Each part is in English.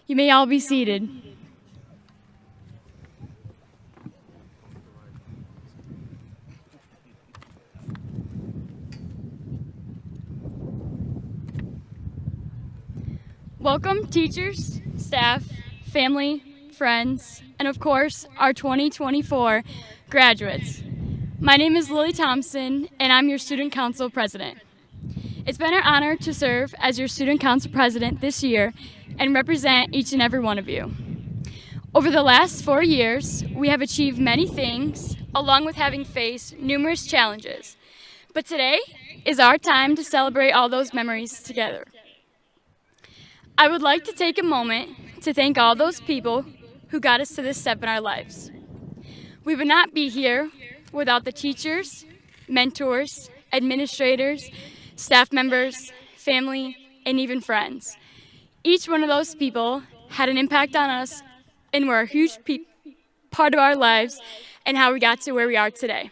You may all be seated. Welcome, teachers, staff, family, friends, and of course, our 2024 graduates. My name is Lily Thompson, and I'm your Student Council President. It's been our honor to serve as your Student Council President this year and represent each and every one of you. Over the last 4 years, we have achieved many things, along with having faced numerous challenges. But today is our time to celebrate all those memories together. I would like to take a moment to thank all those people who got us to this step in our lives. We would not be here without the teachers, mentors, administrators, staff members, family, and even friends. Each one of those people had an impact on us and were a huge part of our lives and how we got to where we are today.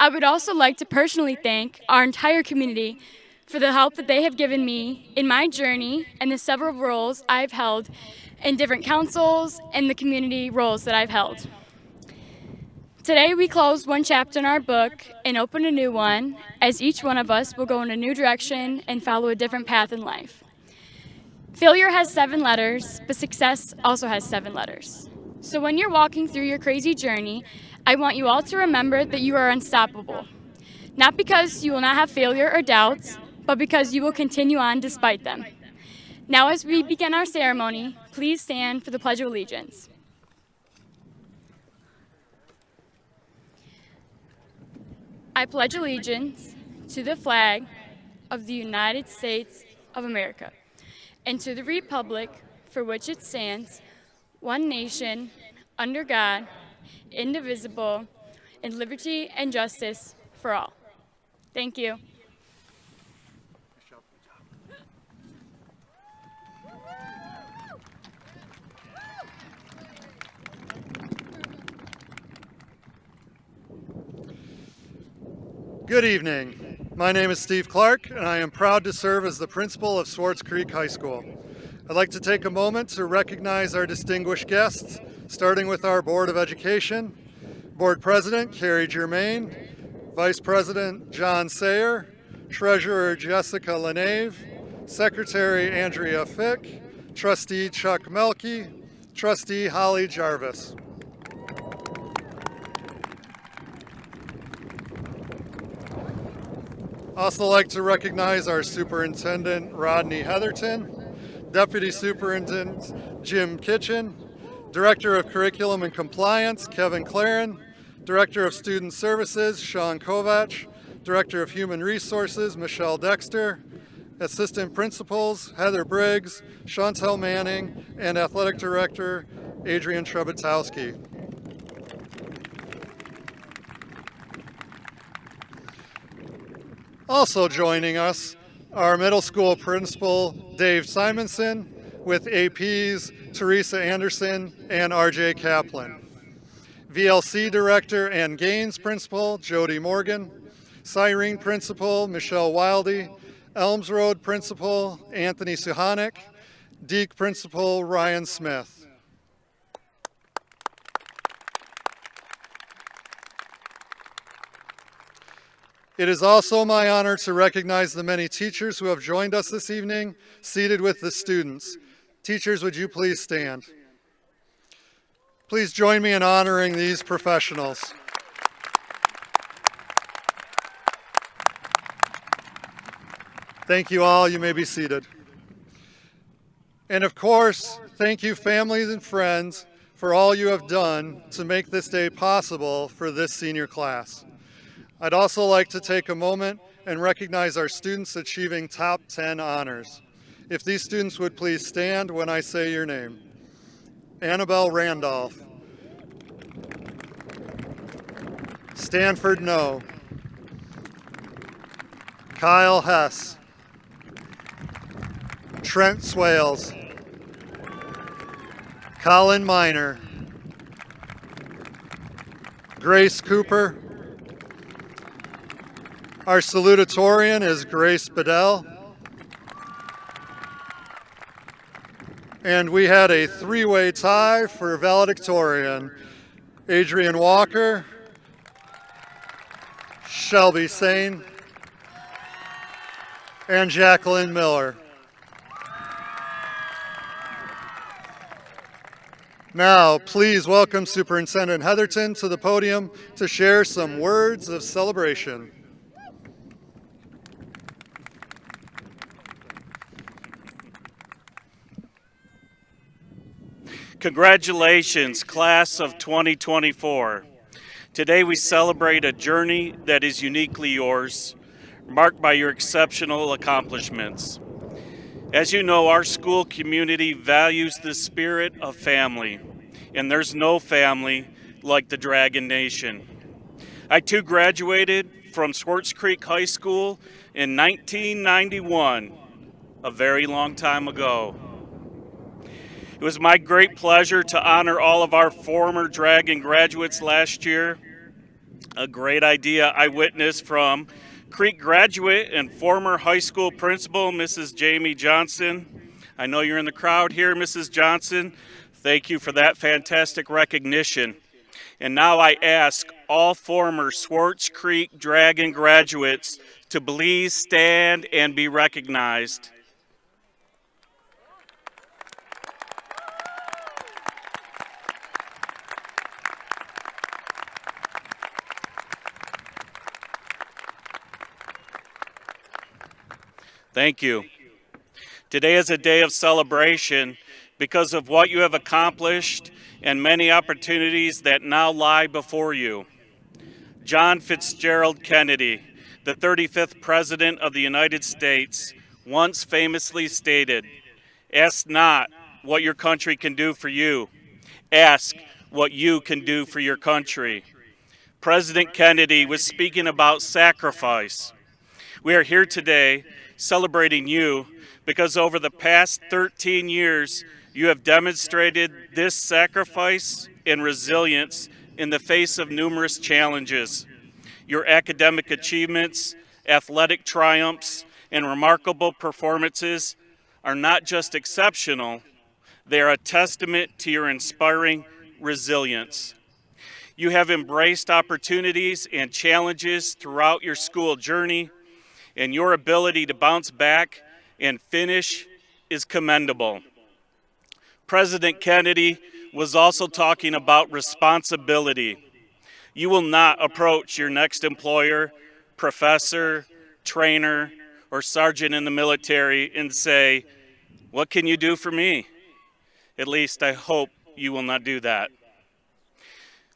I would also like to personally thank our entire community for the help that they have given me in my journey and the several roles I've held in different councils and the community roles that I've held. Today we close one chapter in our book and open a new one, as each one of us will go in a new direction and follow a different path in life. Failure has 7 letters, but success also has 7 letters. So when you're walking through your crazy journey, I want you all to remember that you are unstoppable. Not because you will not have failure or doubts, but because you will continue on despite them. Now as we begin our ceremony, please stand for the Pledge of Allegiance. I pledge allegiance to the flag of the United States of America and to the republic for which it stands, one nation, under God, indivisible, in liberty and justice for all. Thank you. Good evening. My name is Steve Clark, and I am proud to serve as the principal of Swartz Creek High School. I'd like to take a moment to recognize our distinguished guests, starting with our Board of Education, Board President Carrie Germain, Vice President John Sayer, Treasurer Jessica Lenave, Secretary Andrea Fick, Trustee Chuck Melke, Trustee Holly Jarvis. Also like to recognize our Superintendent Rodney Heatherton, Deputy Superintendent Jim Kitchen, Director of Curriculum and Compliance Kevin Claren, Director of Student Services Sean Kovach, Director of Human Resources Michelle Dexter, Assistant Principals Heather Briggs, Chantel Manning, and Athletic Director Adrian Trebetowski. Also joining us, our middle school principal, Dave Simonson, with APs, Teresa Anderson and RJ Kaplan. VLC Director and Gaines Principal, Jody Morgan. Cyrene Principal, Michelle Wildy. Elms Road Principal, Anthony Suhanik. Deke Principal, Ryan Smith. It is also my honor to recognize the many teachers who have joined us this evening, seated with the students. Teachers, would you please stand? Please join me in honoring these professionals. Thank you all. You may be seated. And of course, thank you families and friends for all you have done to make this day possible for this senior class. I'd also like to take a moment and recognize our students achieving top 10 honors. If these students would please stand when I say your name. Annabelle Randolph. Stanford No. Kyle Hess. Trent Swales. Colin Miner. Grace Cooper. Our salutatorian is Grace Bedell. And we had a three-way tie for Valedictorian. Adrian Walker, Shelby Sane, and Jacqueline Miller. Now, please welcome Superintendent Heatherton to the podium to share some words of celebration. Congratulations, class of 2024. Today we celebrate a journey that is uniquely yours, marked by your exceptional accomplishments. As you know, our school community values the spirit of family, and there's no family like the Dragon Nation. I too graduated from Swartz Creek High School in 1991, a very long time ago. It was my great pleasure to honor all of our former Dragon graduates last year. A great idea I witnessed from Creek graduate and former high school principal, Mrs. Jamie Johnson. I know you're in the crowd here, Mrs. Johnson. Thank you for that fantastic recognition. And now I ask all former Swartz Creek Dragon graduates to please stand and be recognized. Thank you. Today is a day of celebration because of what you have accomplished and many opportunities that now lie before you. John Fitzgerald Kennedy, the 35th President of the United States, once famously stated, "Ask not what your country can do for you. Ask what you can do for your country." President Kennedy was speaking about sacrifice. We are here today celebrating you because over the past 13 years, you have demonstrated this sacrifice and resilience in the face of numerous challenges. Your academic achievements, athletic triumphs, and remarkable performances are not just exceptional, they are a testament to your inspiring resilience. You have embraced opportunities and challenges throughout your school journey, and your ability to bounce back and finish is commendable. President Kennedy was also talking about responsibility. You will not approach your next employer, professor, trainer, or sergeant in the military and say, "What can you do for me?" At least I hope you will not do that.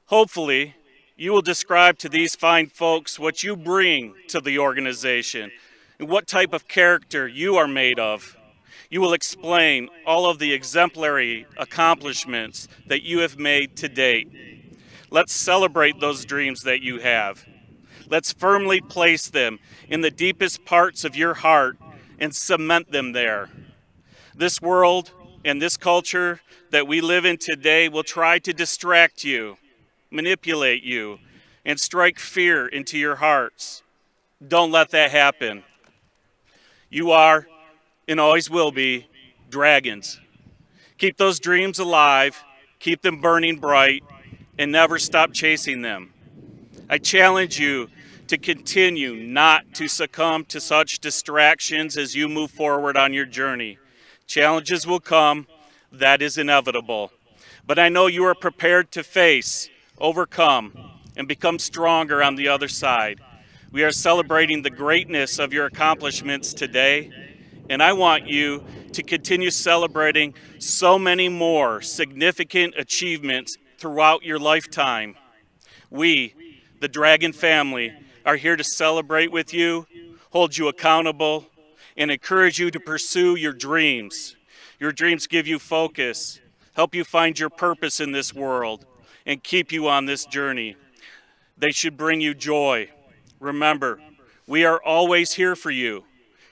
Hopefully, you will describe to these fine folks what you bring to the organization and what type of character you are made of. You will explain all of the exemplary accomplishments that you have made to date. Let's celebrate those dreams that you have. Let's firmly place them in the deepest parts of your heart and cement them there. This world and this culture that we live in today will try to distract you, manipulate you, and strike fear into your hearts. Don't let that happen. You are, and always will be, dragons. Keep those dreams alive, keep them burning bright, and never stop chasing them. I challenge you to continue not to succumb to such distractions as you move forward on your journey. Challenges will come, that is inevitable. But I know you are prepared to face, overcome, and become stronger on the other side. We are celebrating the greatness of your accomplishments today, and I want you to continue celebrating so many more significant achievements throughout your lifetime. We, the Dragon family, are here to celebrate with you, hold you accountable, and encourage you to pursue your dreams. Your dreams give you focus, help you find your purpose in this world, and keep you on this journey. They should bring you joy. Remember, we are always here for you,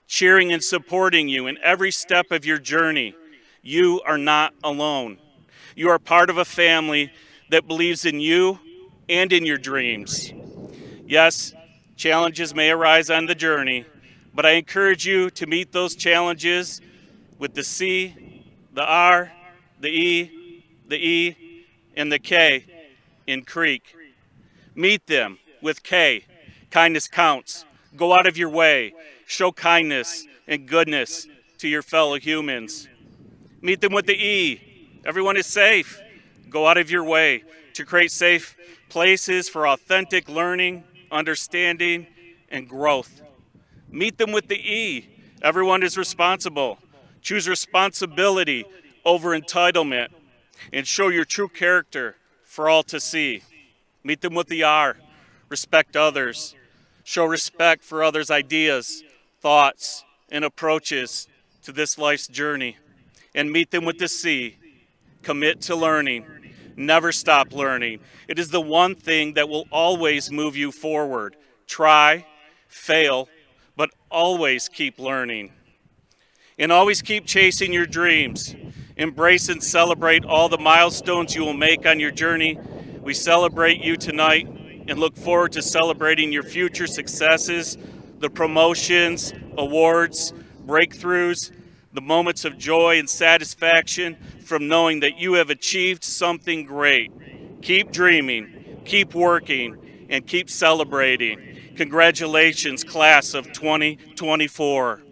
cheering and supporting you in every step of your journey. You are not alone. You are part of a family that believes in you and in your dreams. Yes, challenges may arise on the journey, but I encourage you to meet those challenges with the C, the R, the E, and the K in Creek. Meet them with K. Kindness counts. Go out of your way. Show kindness and goodness to your fellow humans. Meet them with the E. Everyone is safe. Go out of your way to create safe places for authentic learning, understanding, and growth. Meet them with the E. Everyone is responsible. Choose responsibility over entitlement and show your true character for all to see. Meet them with the R. Respect others. Show respect for others' ideas, thoughts, and approaches to this life's journey. And meet them with the C. Commit to learning. Never stop learning. It is the one thing that will always move you forward. Try, fail, but always keep learning. And always keep chasing your dreams. Embrace and celebrate all the milestones you will make on your journey. We celebrate you tonight and look forward to celebrating your future successes, the promotions, awards, breakthroughs, the moments of joy and satisfaction from knowing that you have achieved something great. Keep dreaming, keep working, and keep celebrating. Congratulations, class of 2024.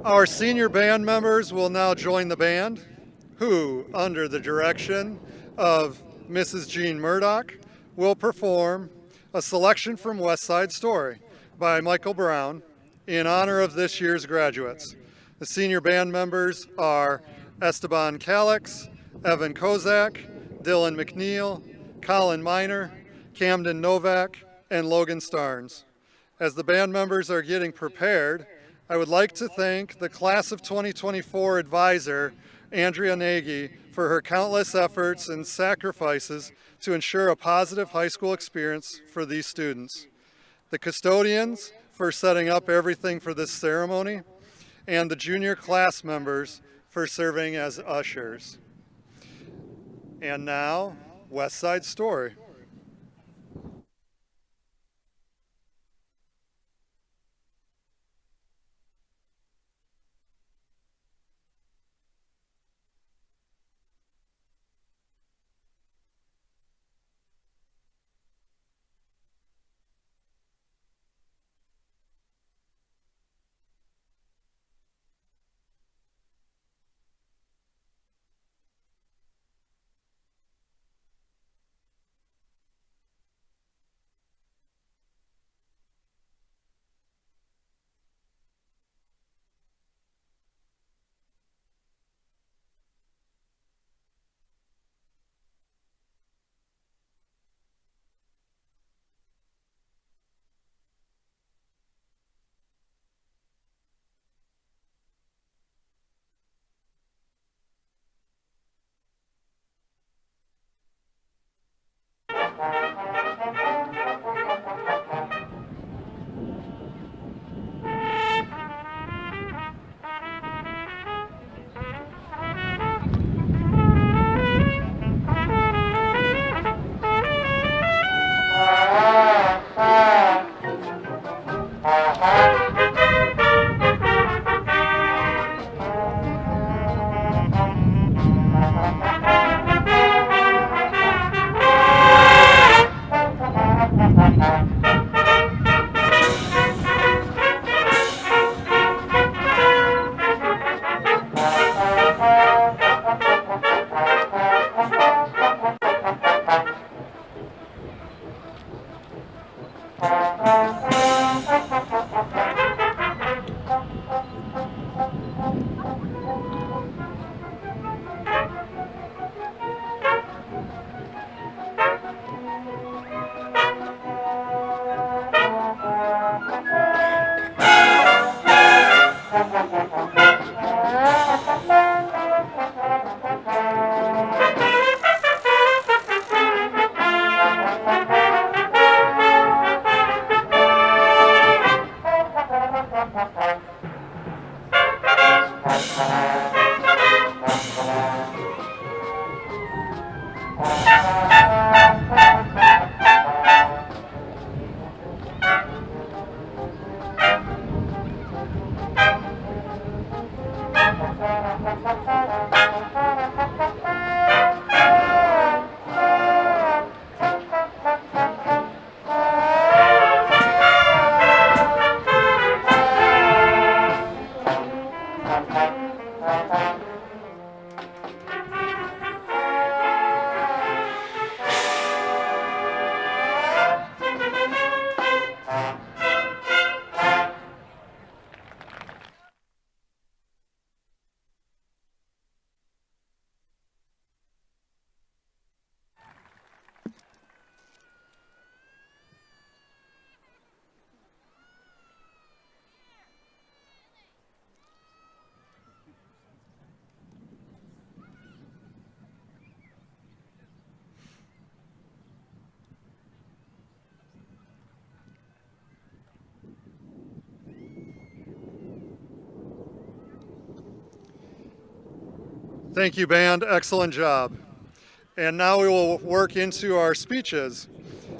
Our senior band members will now join the band, who, under the direction of Mrs. Jean Murdoch, will perform a selection from West Side Story by Michael Brown in honor of this year's graduates. The senior band members are Esteban Calix, Evan Kozak, Dylan McNeil, Colin Miner, Camden Novak, and Logan Starnes. As the band members are getting prepared, I would like to thank the Class of 2024 advisor, Andrea Nagy, for her countless efforts and sacrifices to ensure a positive high school experience for these students. The custodians for setting up everything for this ceremony, and the junior class members for serving as ushers. And now, West Side Story. Thank you, band. Excellent job. And now we will work into our speeches.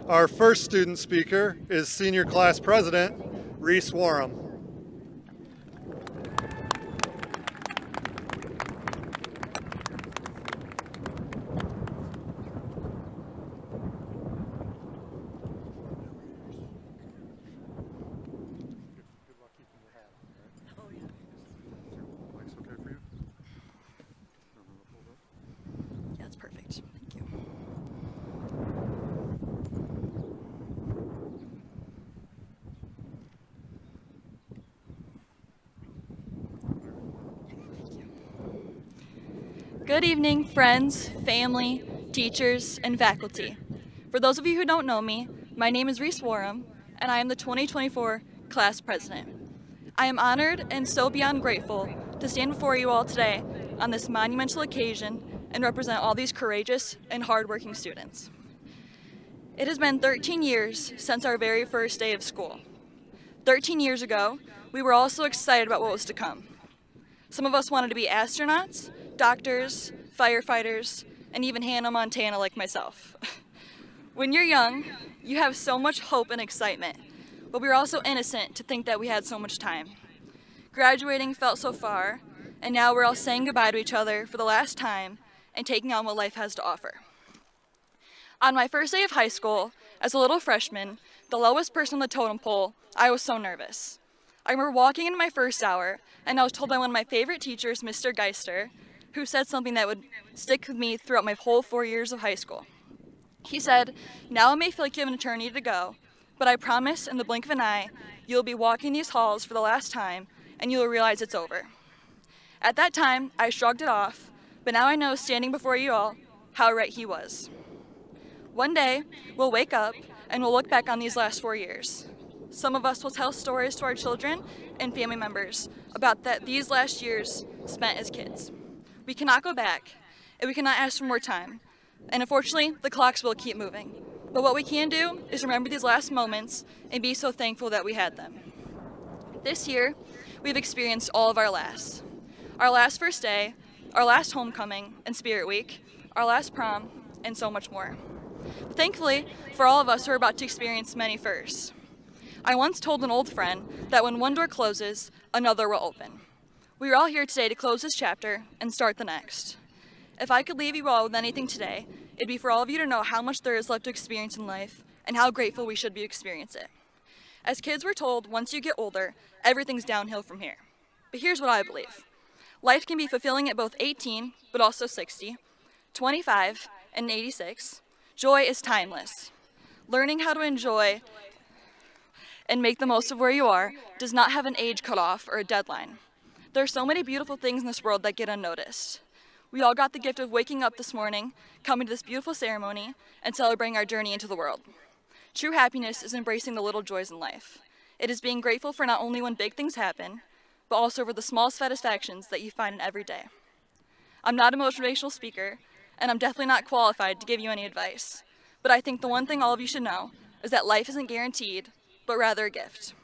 Our first student speaker is Senior Class President, Reese Warham. That's perfect. Thank you. Good evening, friends, family, teachers, and faculty. For those of you who don't know me, my name is Reese Warham, and I am the 2024 class president. I am honored and so beyond grateful to stand before you all today on this monumental occasion and represent all these courageous and hardworking students. It has been 13 years since our very first day of school. 13 years ago, we were all so excited about what was to come. Some of us wanted to be astronauts, doctors, firefighters, and even Hannah Montana like myself. When you're young, you have so much hope and excitement, but we were also innocent to think that we had so much time. Graduating felt so far, and now we're all saying goodbye to each other for the last time and taking on what life has to offer. On my first day of high school, as a little freshman, the lowest person on the totem pole, I was so nervous. I remember walking into my first hour, and I was told by one of my favorite teachers, Mr. Geister, who said something that would stick with me throughout my whole 4 years of high school. He said, "Now it may feel like you have an eternity to go, but I promise in the blink of an eye, you'll be walking these halls for the last time, and you'll realize it's over." At that time, I shrugged it off, but now I know, standing before you all, how right he was. One day, we'll wake up, and we'll look back on these last 4 years. Some of us will tell stories to our children and family members about these last years spent as kids. We cannot go back, and we cannot ask for more time. And unfortunately, the clocks will keep moving. But what we can do is remember these last moments and be so thankful that we had them. This year, we've experienced all of our lasts. Our last first day, our last homecoming and Spirit Week, our last prom, and so much more. Thankfully, for all of us, we're about to experience many firsts. I once told an old friend that when one door closes, another will open. We are all here today to close this chapter and start the next. If I could leave you all with anything today, it'd be for all of you to know how much there is left to experience in life and how grateful we should be to experience it. As kids, we're told once you get older, everything's downhill from here. But here's what I believe. Life can be fulfilling at both 18, but also 60, 25, and 86. Joy is timeless. Learning how to enjoy and make the most of where you are does not have an age cutoff or a deadline. There are so many beautiful things in this world that get unnoticed. We all got the gift of waking up this morning, coming to this beautiful ceremony, and celebrating our journey into the world. True happiness is embracing the little joys in life. It is being grateful for not only when big things happen, but also for the small satisfactions that you find in every day. I'm not a motivational speaker, and I'm definitely not qualified to give you any advice, but I think the one thing all of you should know is that life isn't guaranteed, but rather a gift.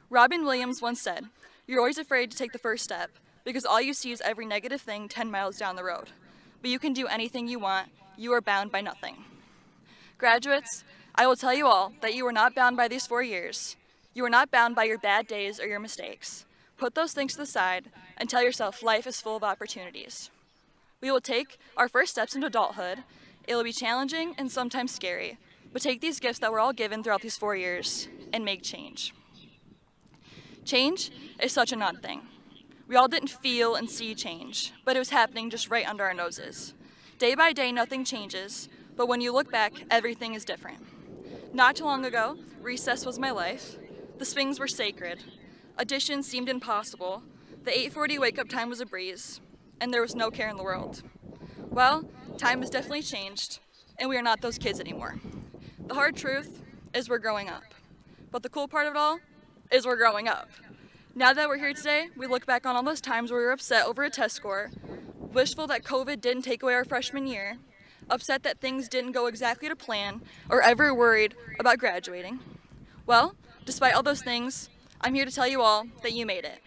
Robin Williams once said, "You're always afraid to take the first step because all you see is every negative thing 10 miles down the road. But you can do anything you want. You are bound by nothing." Graduates, I will tell you all that you are not bound by these 4 years. You are not bound by your bad days or your mistakes. Put those things to the side and tell yourself life is full of opportunities. We will take our first steps into adulthood. It will be challenging and sometimes scary, but take these gifts that we're all given throughout these 4 years and make change. Change is such an odd thing. We all didn't feel and see change, but it was happening just right under our noses. Day by day, nothing changes, but when you look back, everything is different. Not too long ago, recess was my life. The swings were sacred. Addition seemed impossible. The 8:40 wake-up time was a breeze, and there was no care in the world. Well, time has definitely changed, and we are not those kids anymore. The hard truth is we're growing up. But the cool part of it all is we're growing up. Now that we're here today, we look back on all those times where we were upset over a test score, wishful that COVID didn't take away our freshman year, upset that things didn't go exactly to plan, or ever worried about graduating. Well, despite all those things, I'm here to tell you all that you made it.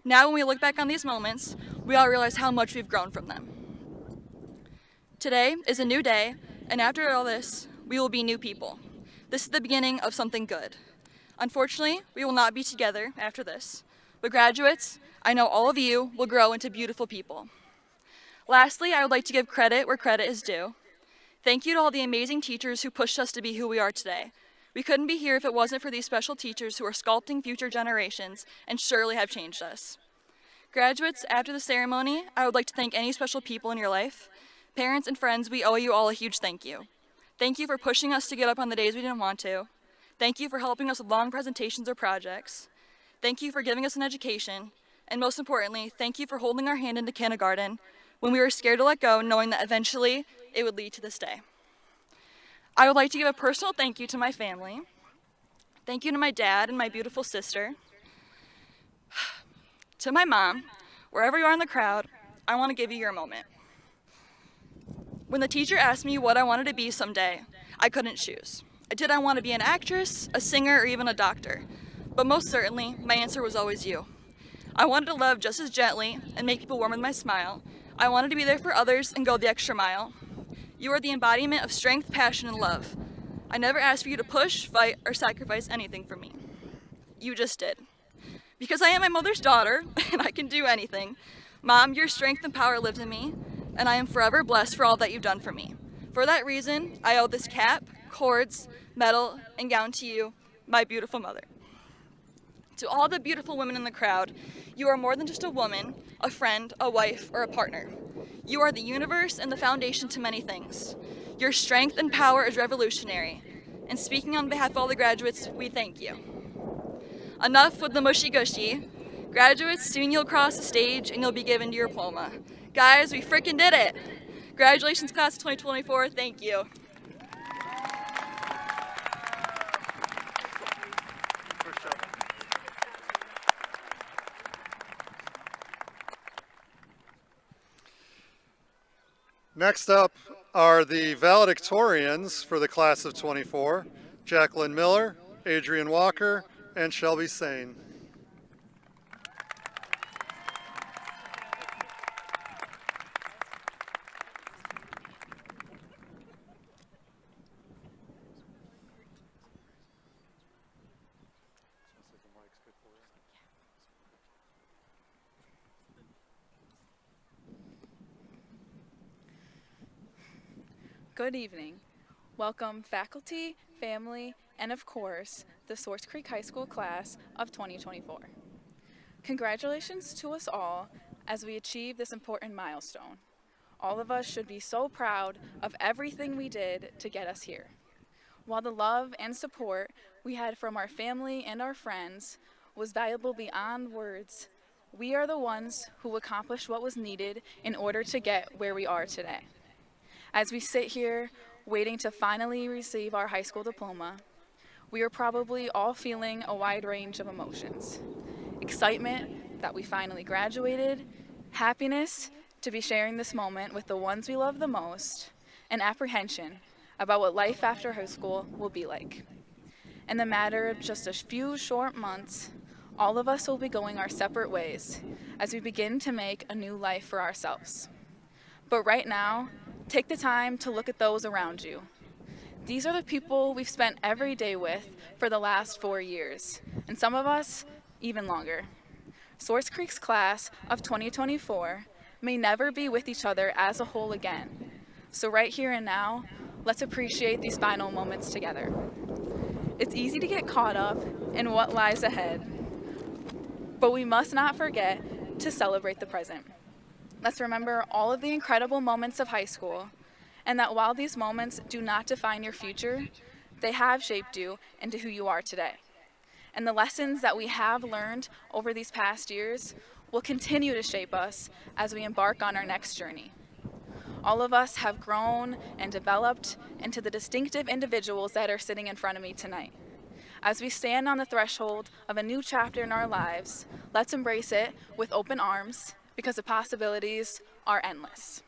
Now when we look back on these moments, we all realize how much we've grown from them. Today is a new day, and after all this, we will be new people. This is the beginning of something good. Unfortunately, we will not be together after this, but graduates, I know all of you will grow into beautiful people. Lastly, I would like to give credit where credit is due. Thank you to all the amazing teachers who pushed us to be who we are today. We couldn't be here if it wasn't for these special teachers who are sculpting future generations and surely have changed us. Graduates, after the ceremony, I would like to thank any special people in your life. Parents and friends, we owe you all a huge thank you. Thank you for pushing us to get up on the days we didn't want to. Thank you for helping us with long presentations or projects. Thank you for giving us an education. And most importantly, thank you for holding our hand into kindergarten when we were scared to let go, knowing that eventually it would lead to this day. I would like to give a personal thank you to my family. Thank you to my dad and my beautiful sister. To my mom, wherever you are in the crowd, I want to give you your moment. When the teacher asked me what I wanted to be someday, I couldn't choose. Did I want to be an actress, a singer, or even a doctor? But most certainly, my answer was always you. I wanted to love just as gently and make people warm with my smile. I wanted to be there for others and go the extra mile. You are the embodiment of strength, passion, and love. I never asked for you to push, fight, or sacrifice anything for me. You just did. Because I am my mother's daughter, and I can do anything, Mom, your strength and power lives in me, and I am forever blessed for all that you've done for me. For that reason, I owe this cap, cords, medal, and gown to you, my beautiful mother. To all the beautiful women in the crowd, you are more than just a woman, a friend, a wife, or a partner. You are the universe and the foundation to many things. Your strength and power is revolutionary. And speaking on behalf of all the graduates, we thank you. Enough with the mushy-gushy. Graduates, soon you'll cross the stage and you'll be given your diploma. Guys, we frickin' did it! Congratulations, class of 2024, thank you. Next up are the valedictorians for the class of 24, Jacqueline Miller, Adrian Walker, and Shelby Sane. Good evening. Welcome faculty, family, and of course, the Swartz Creek High School class of 2024. Congratulations to us all as we achieve this important milestone. All of us should be so proud of everything we did to get us here. While the love and support we had from our family and our friends was valuable beyond words, we are the ones who accomplished what was needed in order to get where we are today. As we sit here waiting to finally receive our high school diploma, we are probably all feeling a wide range of emotions. Excitement that we finally graduated, happiness to be sharing this moment with the ones we love the most, and apprehension about what life after high school will be like. In the matter of just a few short months, all of us will be going our separate ways as we begin to make a new life for ourselves. But right now, take the time to look at those around you. These are the people we've spent every day with for the last 4 years, and some of us even longer. Swartz Creek's class of 2024 may never be with each other as a whole again. So right here and now, let's appreciate these final moments together. It's easy to get caught up in what lies ahead, but we must not forget to celebrate the present. Let's remember all of the incredible moments of high school, and that while these moments do not define your future, they have shaped you into who you are today. And the lessons that we have learned over these past years will continue to shape us as we embark on our next journey. All of us have grown and developed into the distinctive individuals that are sitting in front of me tonight. As we stand on the threshold of a new chapter in our lives, let's embrace it with open arms, because the possibilities are endless.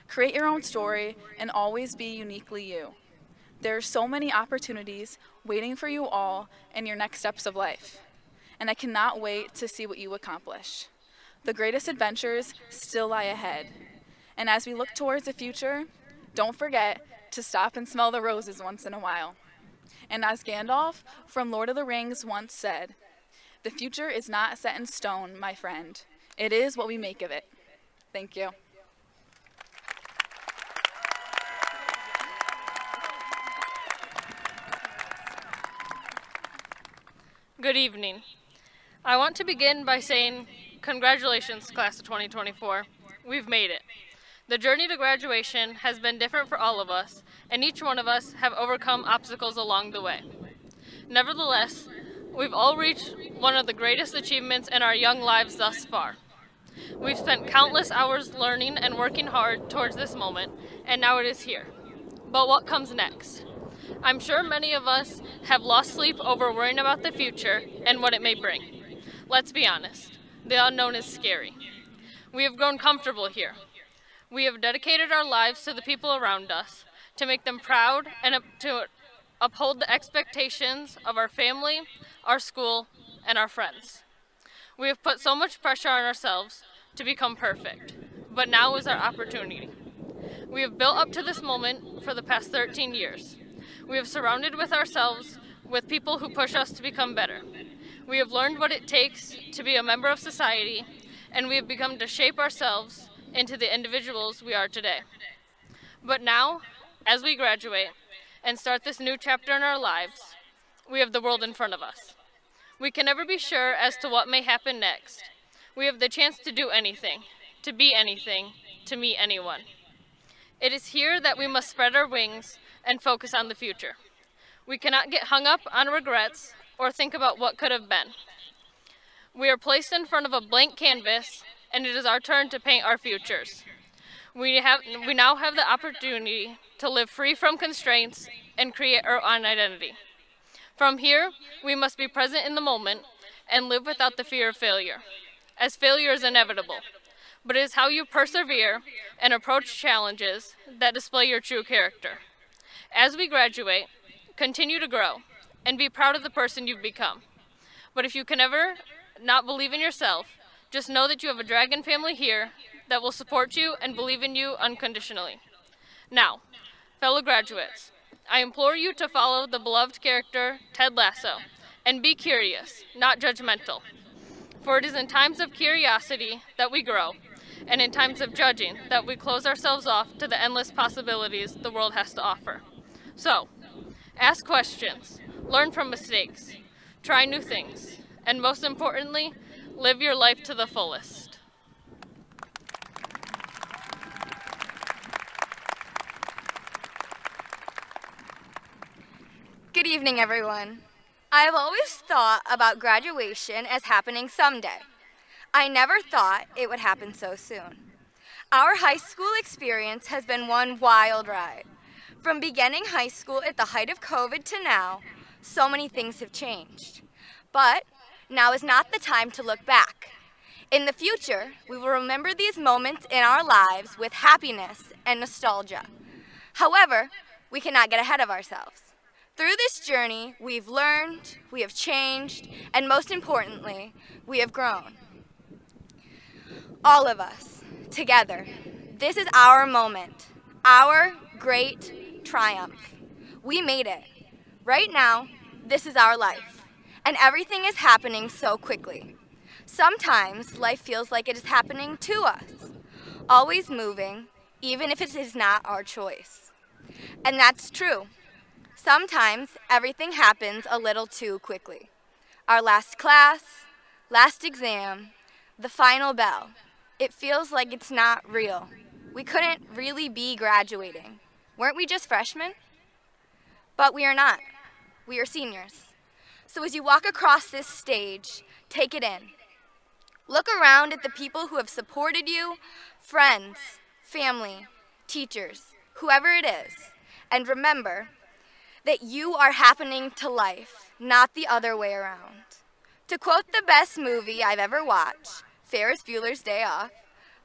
Create your own story and always be uniquely you. There are so many opportunities waiting for you all in your next steps of life. and I cannot wait to see what you accomplish. The greatest adventures still lie ahead. And as we look towards the future, don't forget to stop and smell the roses once in a while. And as Gandalf from Lord of the Rings once said, "The future is not set in stone, my friend. It is what we make of it." Thank you. Good evening. I want to begin by saying congratulations, class of 2024. We've made it. The journey to graduation has been different for all of us, and each one of us have overcome obstacles along the way. Nevertheless, we've all reached one of the greatest achievements in our young lives thus far. We've spent countless hours learning and working hard towards this moment, and now it is here. But what comes next? I'm sure many of us have lost sleep over worrying about the future and what it may bring. Let's be honest, the unknown is scary. We have grown comfortable here. We have dedicated our lives to the people around us, to make them proud and to uphold the expectations of our family, our school, and our friends. We have put so much pressure on ourselves to become perfect, but now is our opportunity. We have built up to this moment for the past 13 years. We have surrounded ourselves with people who push us to become better. We have learned what it takes to be a member of society, and we have begun to shape ourselves into the individuals we are today. But now, as we graduate and start this new chapter in our lives, we have the world in front of us. We can never be sure as to what may happen next. We have the chance to do anything, to be anything, to meet anyone. It is here that we must spread our wings and focus on the future. We cannot get hung up on regrets or think about what could have been. We are placed in front of a blank canvas, and it is our turn to paint our futures. We now have the opportunity to live free from constraints and create our own identity. From here, we must be present in the moment and live without the fear of failure, as failure is inevitable. But it is how you persevere and approach challenges that display your true character. As we graduate, continue to grow and be proud of the person you've become. But if you can ever not believe in yourself, just know that you have a dragon family here that will support you and believe in you unconditionally. Now, fellow graduates, I implore you to follow the beloved character, Ted Lasso, and be curious, not judgmental. For it is in times of curiosity that we grow, and in times of judging that we close ourselves off to the endless possibilities the world has to offer. So, ask questions, learn from mistakes, try new things, and most importantly, live your life to the fullest. Good evening, everyone. I have always thought about graduation as happening someday. I never thought it would happen so soon. Our high school experience has been one wild ride. From beginning high school at the height of COVID to now, so many things have changed. But now is not the time to look back. In the future, we will remember these moments in our lives with happiness and nostalgia. However, we cannot get ahead of ourselves. Through this journey, we've learned, we have changed, and most importantly, we have grown. All of us, together, this is our moment, our great triumph. We made it. Right now, this is our life, and everything is happening so quickly. Sometimes life feels like it is happening to us, always moving, even if it is not our choice. And that's true. Sometimes everything happens a little too quickly. Our last class, last exam, the final bell. It feels like it's not real. We couldn't really be graduating. Weren't we just freshmen? But we are not. We are seniors. So as you walk across this stage, take it in. Look around at the people who have supported you, friends, family, teachers, whoever it is, and remember that you are happening to life, not the other way around. To quote the best movie I've ever watched, Ferris Bueller's Day Off,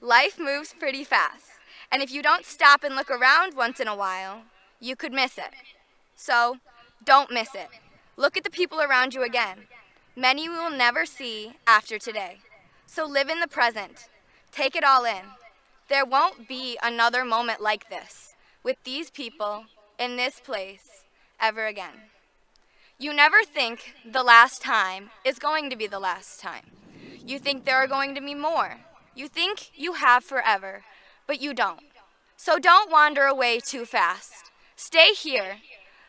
life moves pretty fast, and if you don't stop and look around once in a while, you could miss it. So, don't miss it. Look at the people around you again. Many we will never see after today. So live in the present. Take it all in. There won't be another moment like this, with these people, in this place, ever again. You never think the last time is going to be the last time. You think there are going to be more. You think you have forever, but you don't. So don't wander away too fast. Stay here,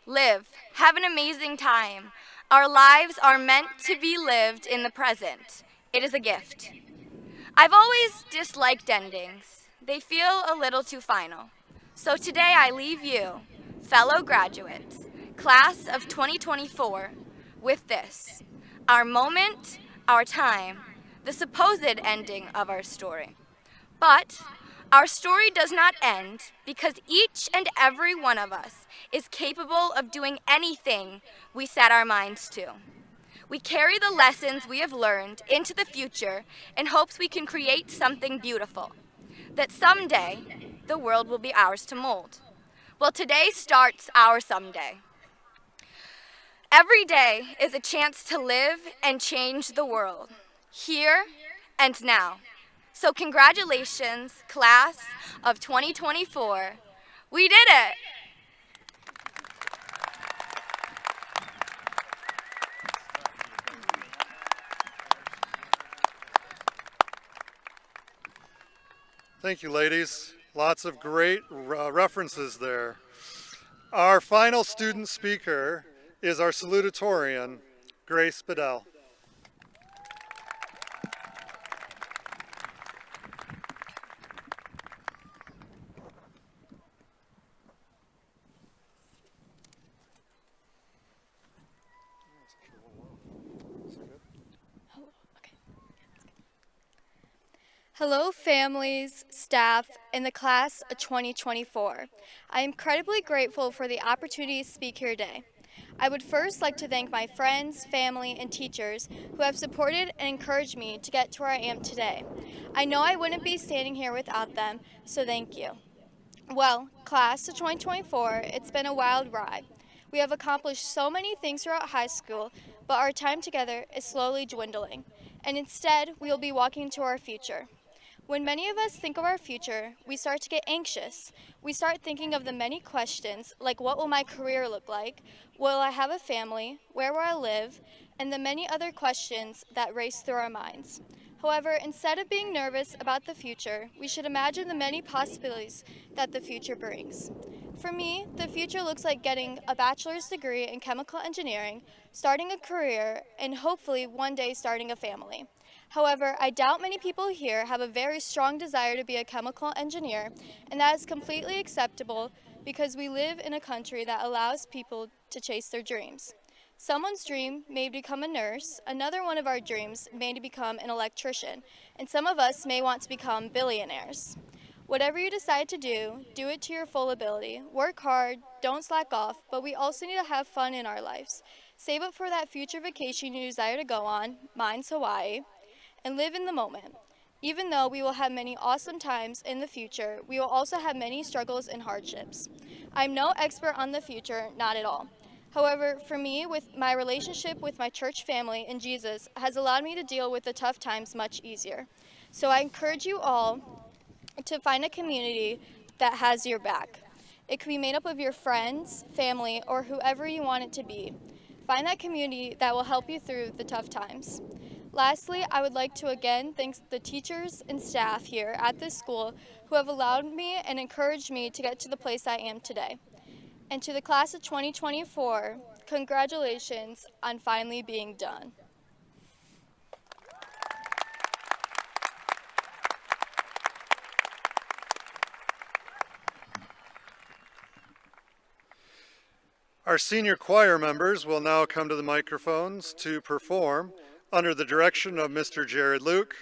live, have an amazing time. Our lives are meant to be lived in the present. It is a gift. I've always disliked endings. They feel a little too final. So today I leave you, fellow graduates, class of 2024, with this, our moment, our time, the supposed ending of our story. But our story does not end because each and every one of us is capable of doing anything we set our minds to. We carry the lessons we have learned into the future in hopes we can create something beautiful, that someday the world will be ours to mold. Well, today starts our someday. Every day is a chance to live and change the world, here and now. So congratulations, class of 2024. We did it! Thank you, ladies. Lots of great references there. Our final student speaker is our salutatorian, Grace Bedell. Hello families, staff, and the class of 2024. I am incredibly grateful for the opportunity to speak here today. I would first like to thank my friends, family, and teachers who have supported and encouraged me to get to where I am today. I know I wouldn't be standing here without them, so thank you. Well, class of 2024, it's been a wild ride. We have accomplished so many things throughout high school, but our time together is slowly dwindling, and instead we will be walking into our future. When many of us think of our future, we start to get anxious. We start thinking of the many questions, like what will my career look like? Will I have a family? Where will I live? And the many other questions that race through our minds. However, instead of being nervous about the future, we should imagine the many possibilities that the future brings. For me, the future looks like getting a bachelor's degree in chemical engineering, starting a career, and hopefully one day starting a family. However, I doubt many people here have a very strong desire to be a chemical engineer, and that is completely acceptable because we live in a country that allows people to chase their dreams. Someone's dream may become a nurse, another one of our dreams may become an electrician, and some of us may want to become billionaires. Whatever you decide to do it to your full ability. Work hard, don't slack off, but we also need to have fun in our lives. Save up for that future vacation you desire to go on, mine's Hawaii, and live in the moment. Even though we will have many awesome times in the future, we will also have many struggles and hardships. I'm no expert on the future, not at all. However, for me, with my relationship with my church family and Jesus has allowed me to deal with the tough times much easier. So I encourage you all to find a community that has your back. It could be made up of your friends, family, or whoever you want it to be. Find that community that will help you through the tough times. Lastly, I would like to again thank the teachers and staff here at this school who have allowed me and encouraged me to get to the place I am today. And to the class of 2024, congratulations on finally being done. Our senior choir members will now come to the microphones to perform, under the direction of Mr. Jared Luke,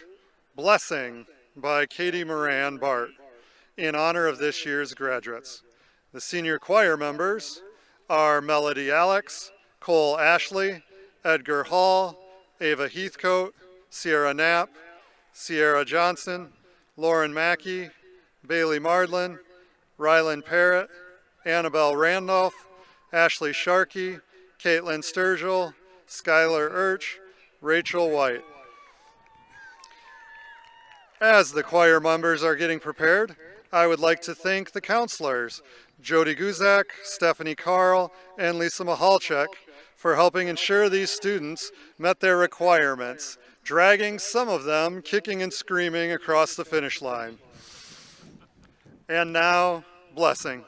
Blessing by Katie Moran Bart, in honor of this year's graduates. The senior choir members are Melody Alex, Cole Ashley, Edgar Hall, Ava Heathcote, Sierra Knapp, Sierra Johnson, Lauren Mackey, Bailey Mardlin, Rylan Parrott, Annabelle Randolph, Ashley Sharkey, Caitlin Sturgill, Skylar Urch, Rachel White. As the choir members are getting prepared, I would like to thank the counselors, Jody Guzak, Stephanie Carl, and Lisa Mahalchek, for helping ensure these students met their requirements, dragging some of them kicking and screaming across the finish line. And now, blessing.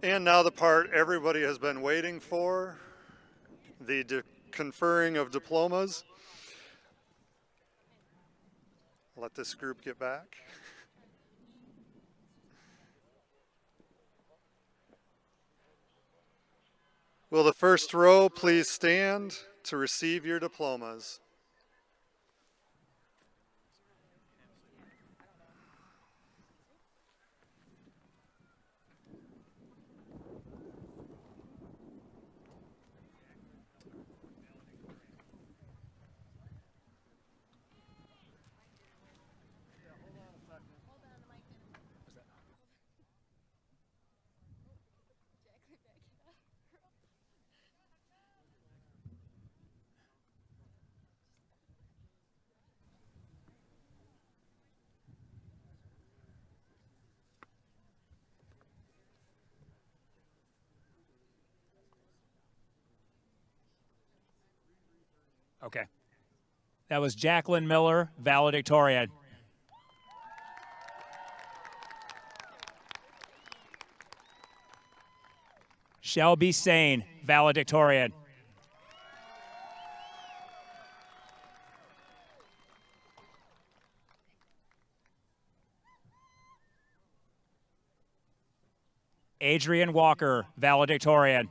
And now the part everybody has been waiting for, the conferring of diplomas. Let this group get back. Will the first row please stand to receive your diplomas? Okay. That was Jacqueline Miller, valedictorian. Shelby Sane, valedictorian. Adrian Walker, valedictorian.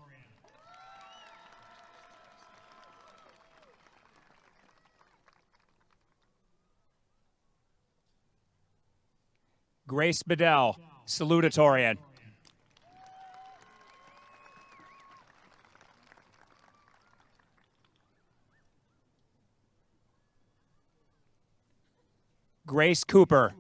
Grace Bedell, salutatorian. Grace Cooper.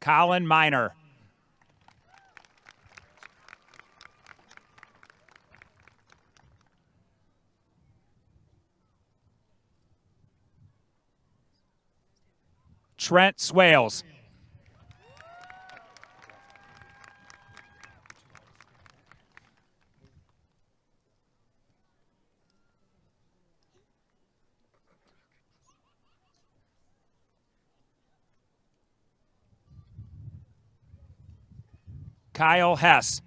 Colin Miner. Trent Swales. Kyle Hess.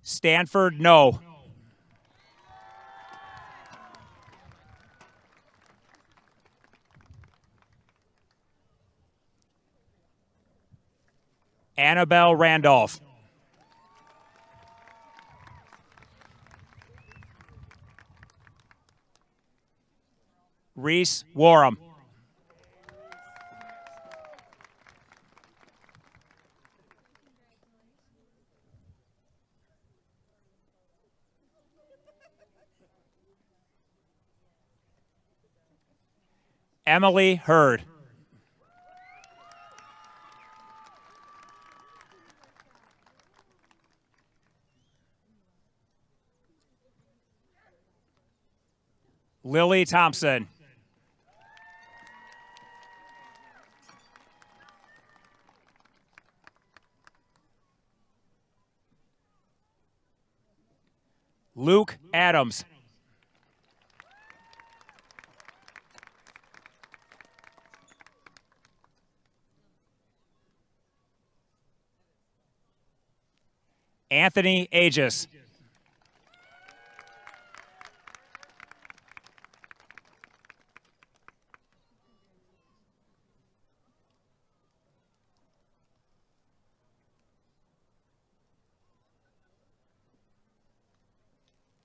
Stanford No. Annabelle Randolph. Reese Warham. Emily Hurd. Lily Thompson. Luke Adams. Anthony Aegis.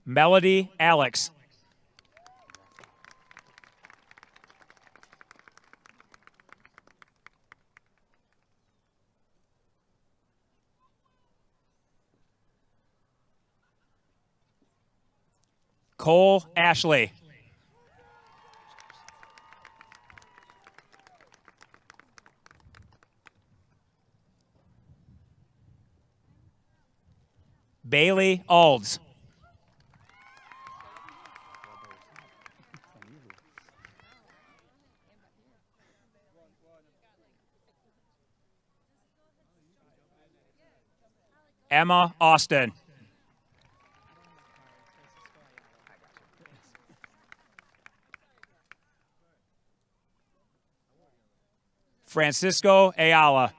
Melody Alex. Cole Ashley. Bailey Alds. Emma Austin. Francisco Ayala.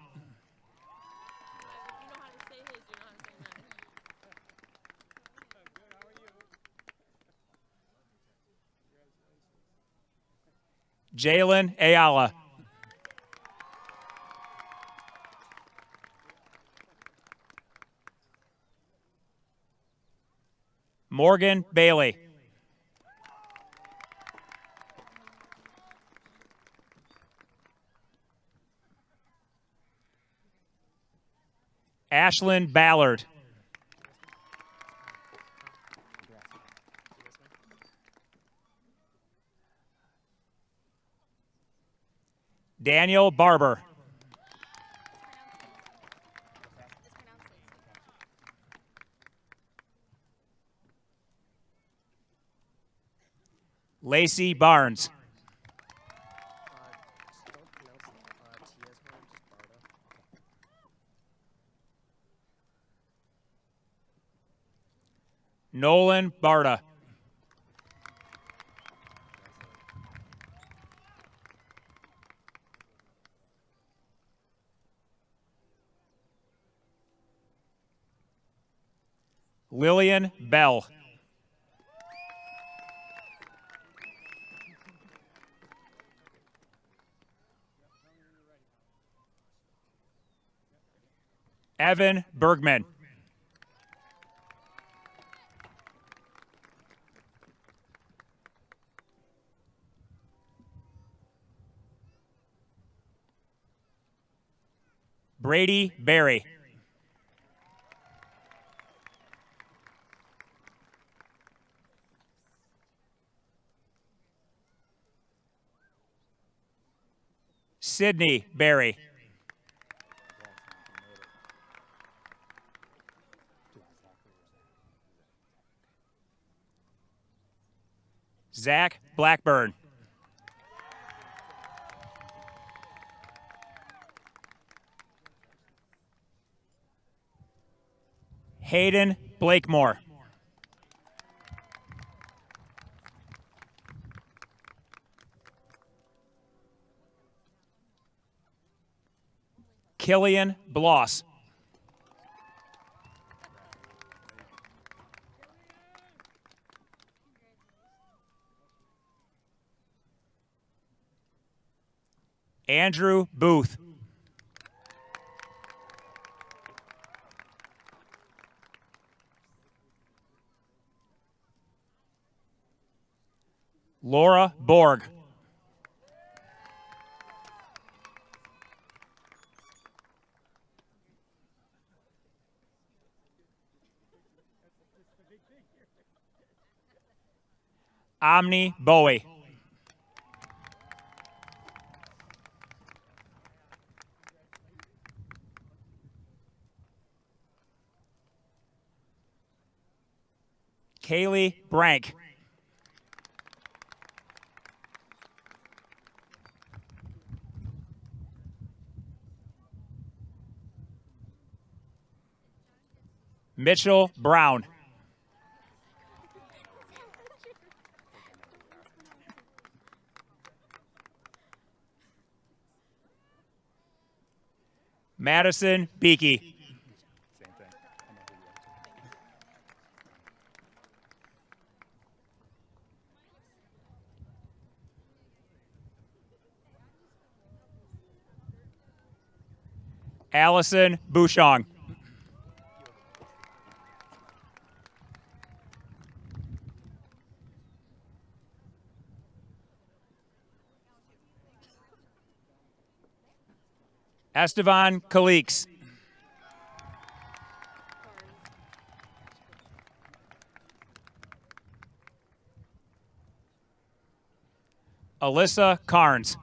Jalen Ayala. Morgan Bailey. Ashlyn Ballard. Daniel Barber. Lacey Barnes. Nolan Barta. Lillian Bell. Evan Bergman. Brady Berry. Sydney Berry. Zach Blackburn. Hayden Blakemore. Killian Bloss. Andrew Booth. Laura Borg. Omni Bowie. Kaylee Brank. Mitchell Brown. Madison Beakey. Allison Bouchong. Estevan Calix. Alyssa Carnes.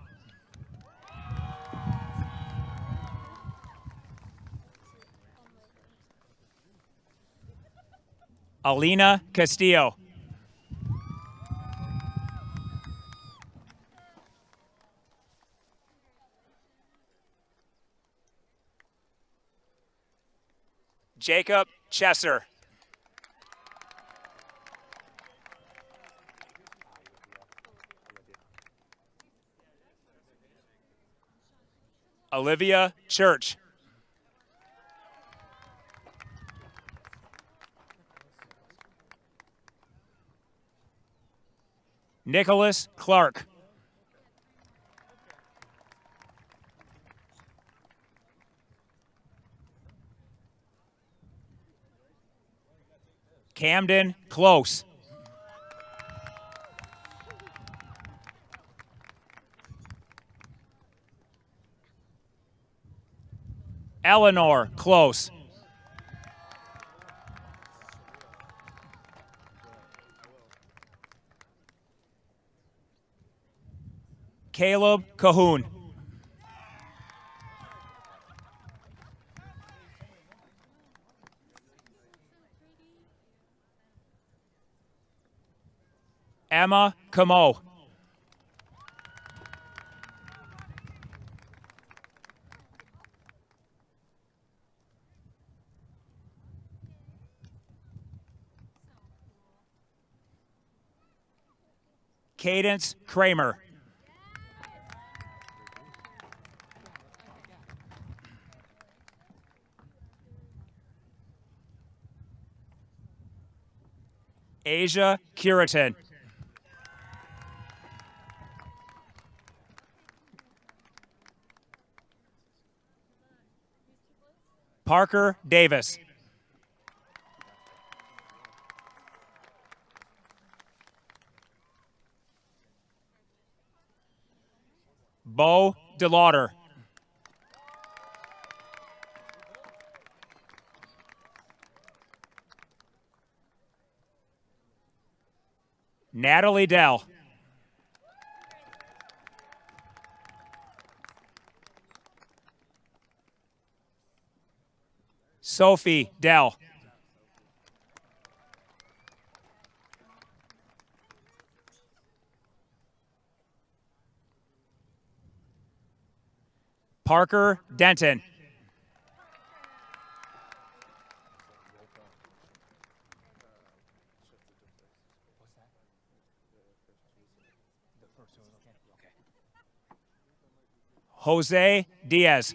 Alina Castillo. Jacob Chesser. Olivia Church. Nicholas Clark. Camden Close. Eleanor Close. Caleb Cahoon. Emma Camo. Cadence Kramer. Asia Curitan. Parker Davis. Bo DeLauder. Natalie Dell. Sophie Dell. Parker Denton. Jose Diaz.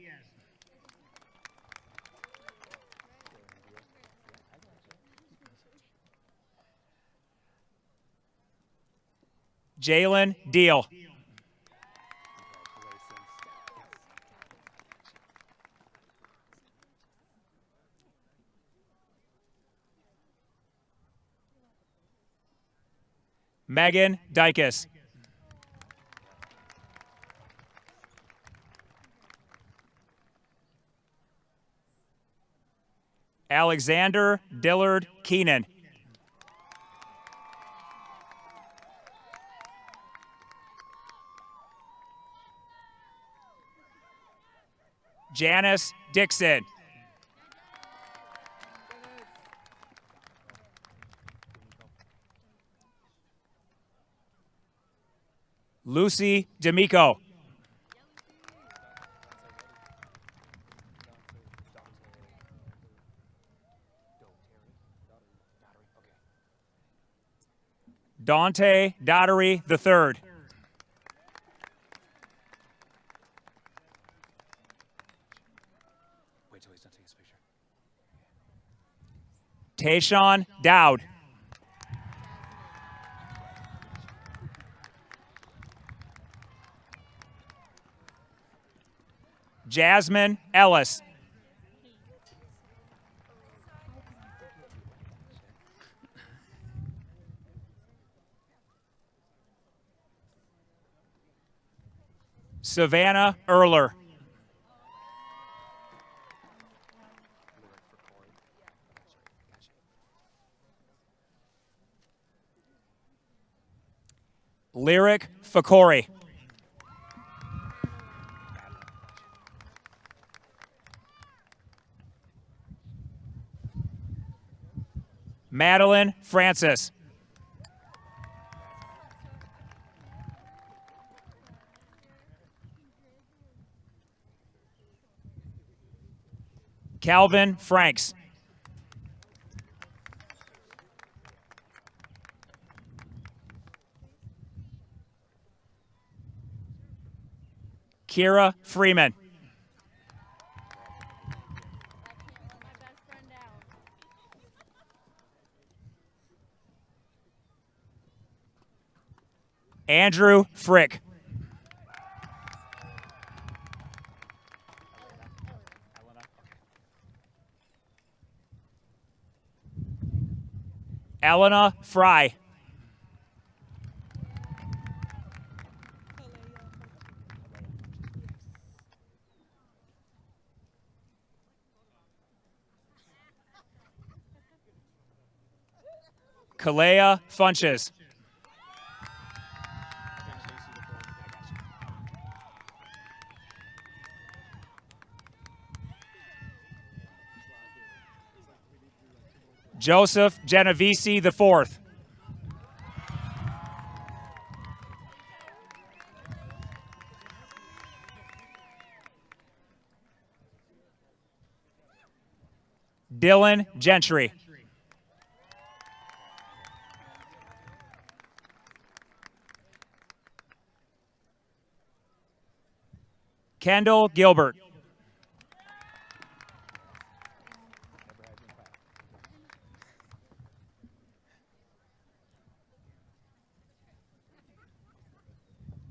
Jalen Deal. Megan Dykus. Alexander Dillard Keenan. Janice Dixon. Lucy D'Amico. Dante Dottery III. Tayshawn Dowd. Jasmine Ellis. Savannah Erler. Lyric Fakori. Madeline Francis. Calvin Franks. Kira Freeman. Andrew Frick. Elena Fry. Kalea Funches. Joseph Genovese IV. Dylan Gentry. Kendall Gilbert.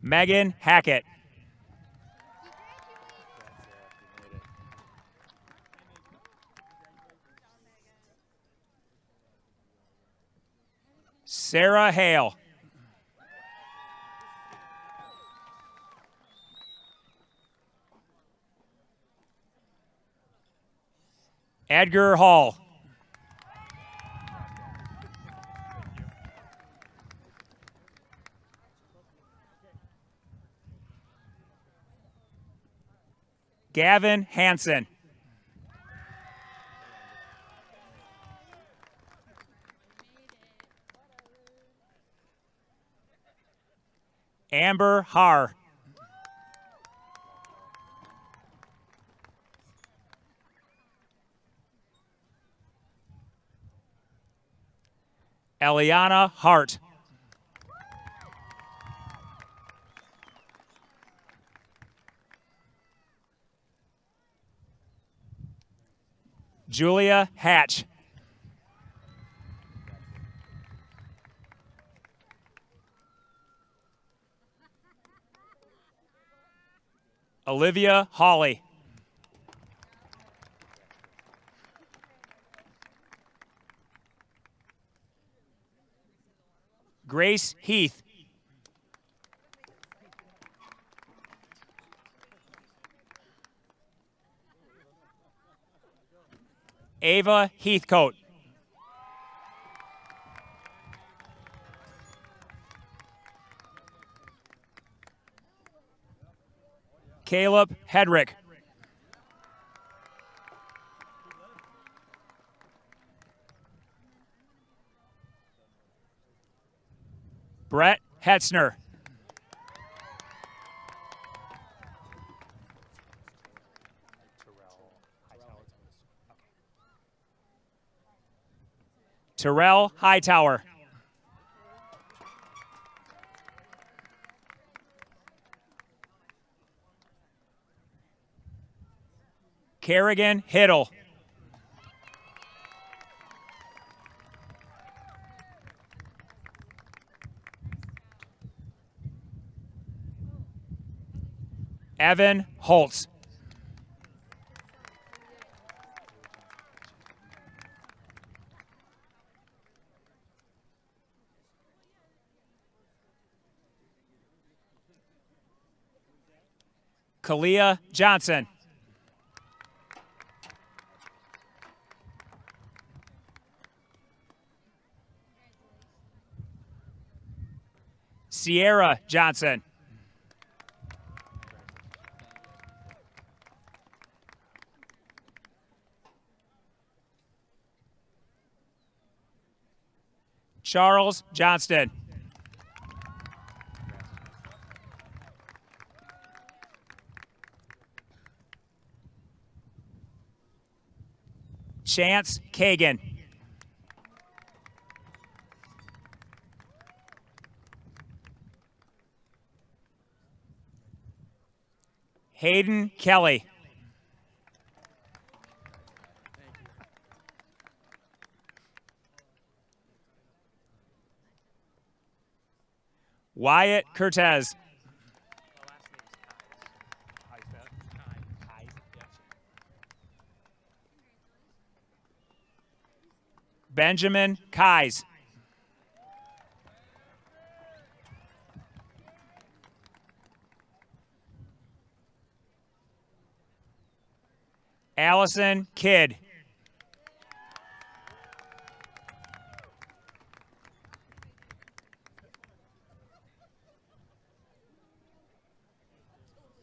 Megan Hackett. Sarah Hale. Edgar Hall. Gavin Hansen. Amber Haar. Eliana Hart. Julia Hatch. Olivia Hawley. Grace Heath. Ava Heathcote. Caleb Hedrick. Brett Hetzner. Terrell Hightower. Kerrigan Hiddle. Evan Holtz. Kalia Johnson. Sierra Johnson. Charles Johnston. Chance Kagan. Hayden Kelly. Wyatt Cortez. Benjamin Kais. Allison Kidd.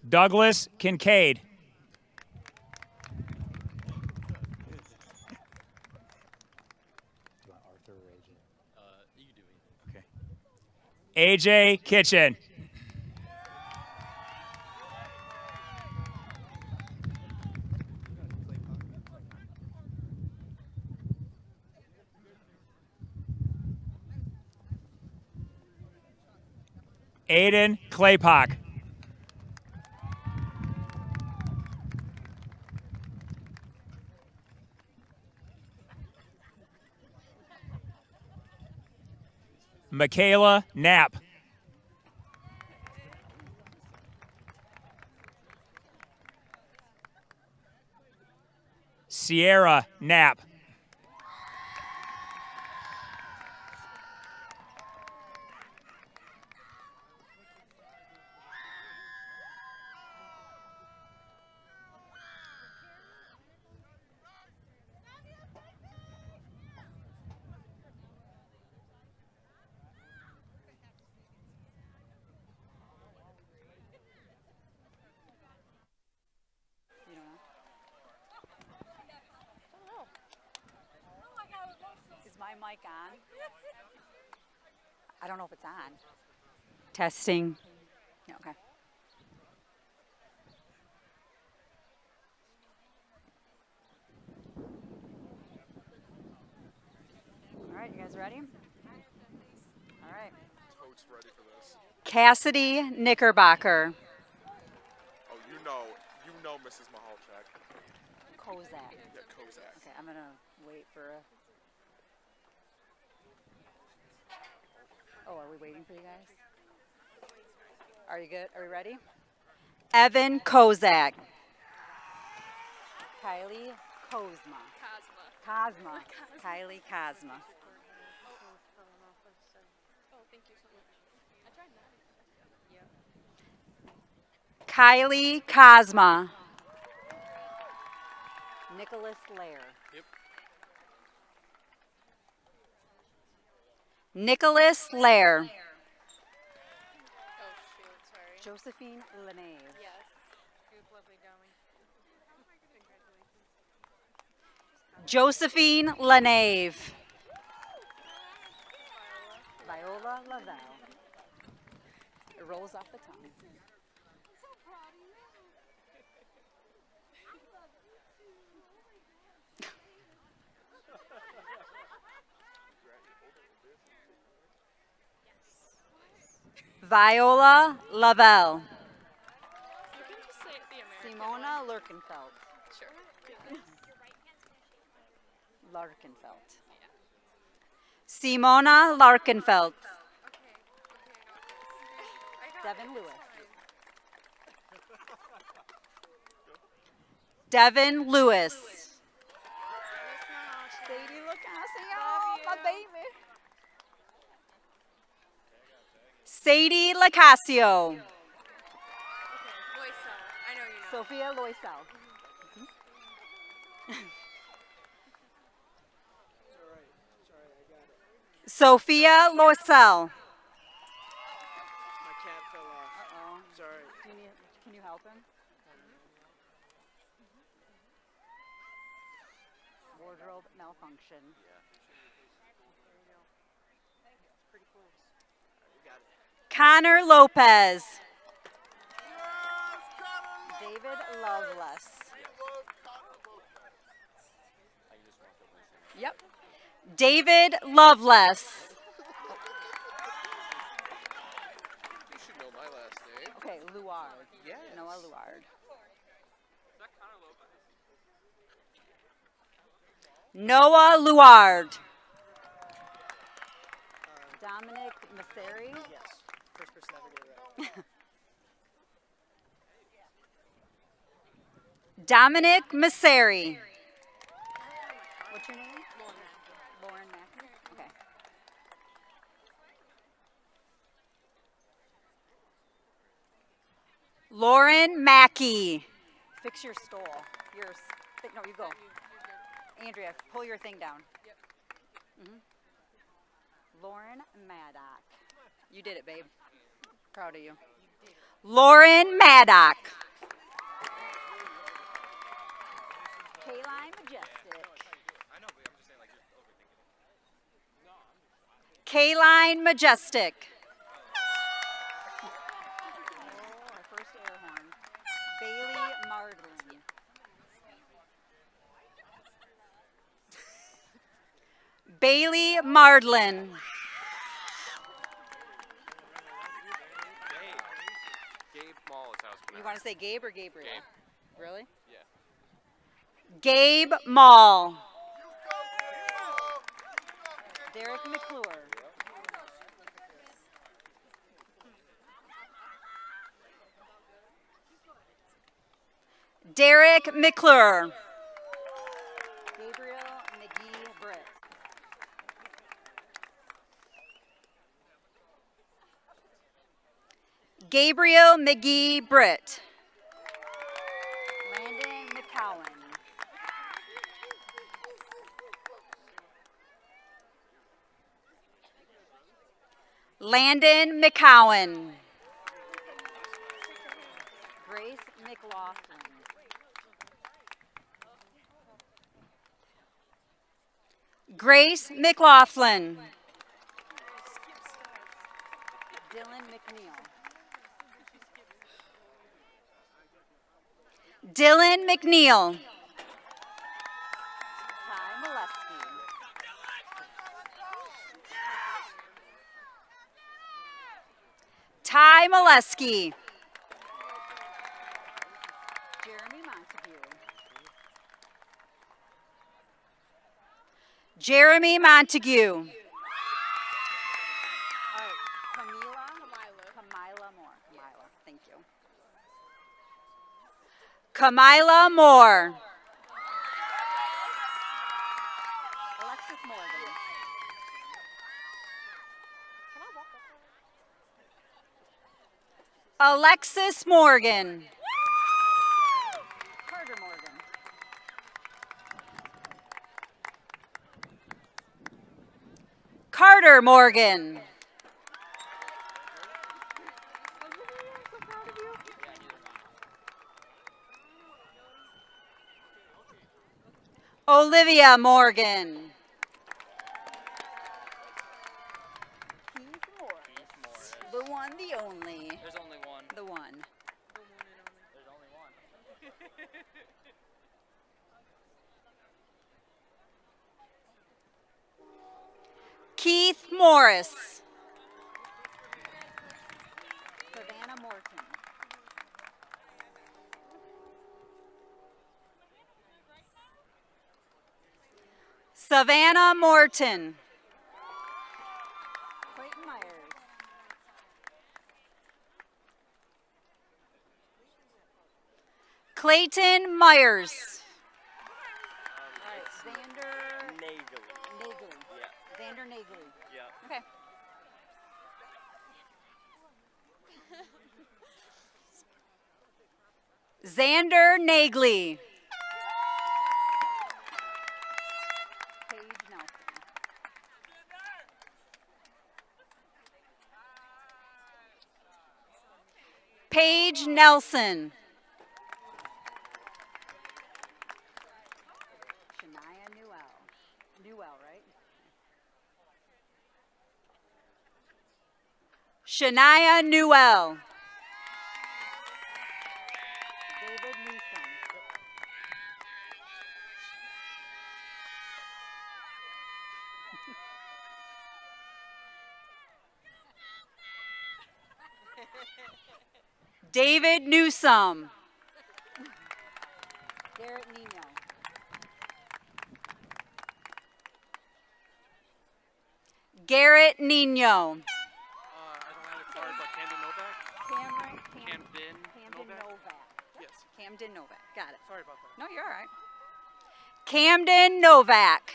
Douglas Kincaid. AJ Kitchen. Aiden Claypock. Michaela Knapp. Sierra Knapp. Is my mic on? I don't know if it's on. Testing. Yeah, okay. All right, you guys ready? Cassidy Knickerbocker. Oh, you know Mrs. Mahalchuk. Kozak. Yeah, Kozak. Okay, I'm gonna wait for a. Oh, are we waiting for you guys? Are you good? Are we ready? Evan Kozak. Kylie Kozma. Cosma. Kylie Cosma. Kylie Cosma. Nicholas Lair. Yep. Nicholas Lair. Oh shoot, sorry. Josephine Lenave. Yes. Good, lovely going. Josephine Lenave. Viola Lavelle. It rolls off the tongue. Viola Lavelle. You can just say it the American Simona Lurkenfeld. Sure. Larkenfeld. Simona Larkenfeld. Devin Lewis. Devin Lewis. Sadie Lacasio, my baby. Sadie Lacasio. Sophia Loisel. Sophia Loisel. My cat fell off. Uh-oh. Sorry. Can you help him? Wardrobe malfunction. Connor Lopez. David Loveless. Yep. David Loveless. You should know my last name. Okay, Luard. Yes. Noah Luard. Noah Luard. Dominic Masseri. Yes. First person ever to do that. Dominic Masseri. What's your name? Lauren Mackey. Okay. Lauren Mackey. Fix your stole. No, you go. Andrea, pull your thing down. Lauren Maddock. You did it, babe. Proud of you. Lauren Maddock. Kayline Majestic. Kayline Majestic. Our first air horn. Bailey Mardlin. Bailey Mardlin. Gabe Mall is how it's pronounced. You want to say Gabe or Gabriel? Gabe. Really? Yeah. Gabe Mall. Derek McClure. Derek McClure. Gabriel McGee Britt. Gabriel McGee Britt. Landon McCowan. Landon McCowan. Grace McLaughlin. Grace McLaughlin. Dylan McNeil. Dylan McNeil. Ty Molesky. Eli Molesky. Jeremy Montague. Jeremy Montague. All right, Kamila Moore. Kamila, thank you. Kamila Moore. Alexis Morgan. Alexis Morgan. Carter Morgan. Carter Morgan. Olivia Morgan. Keith Morris. The one, the only. There's only one. The one. There's only one. Keith Morris. Savannah Morton. Savannah Morton. Clayton Myers. Clayton Myers. All right, Xander Nagely. Yeah. Xander Nagely. Yeah. Okay. Xander Nagely. Paige Nelson. Paige Nelson. Shania Newell. Newell, right? Shania Newell. David Newsom. David Newsom. Garrett Nino. Garrett Nino. I don't have a card, but Camden Novak? Yes. Camden Novak. Got it. Sorry about that. No, you're all right. Camden Novak.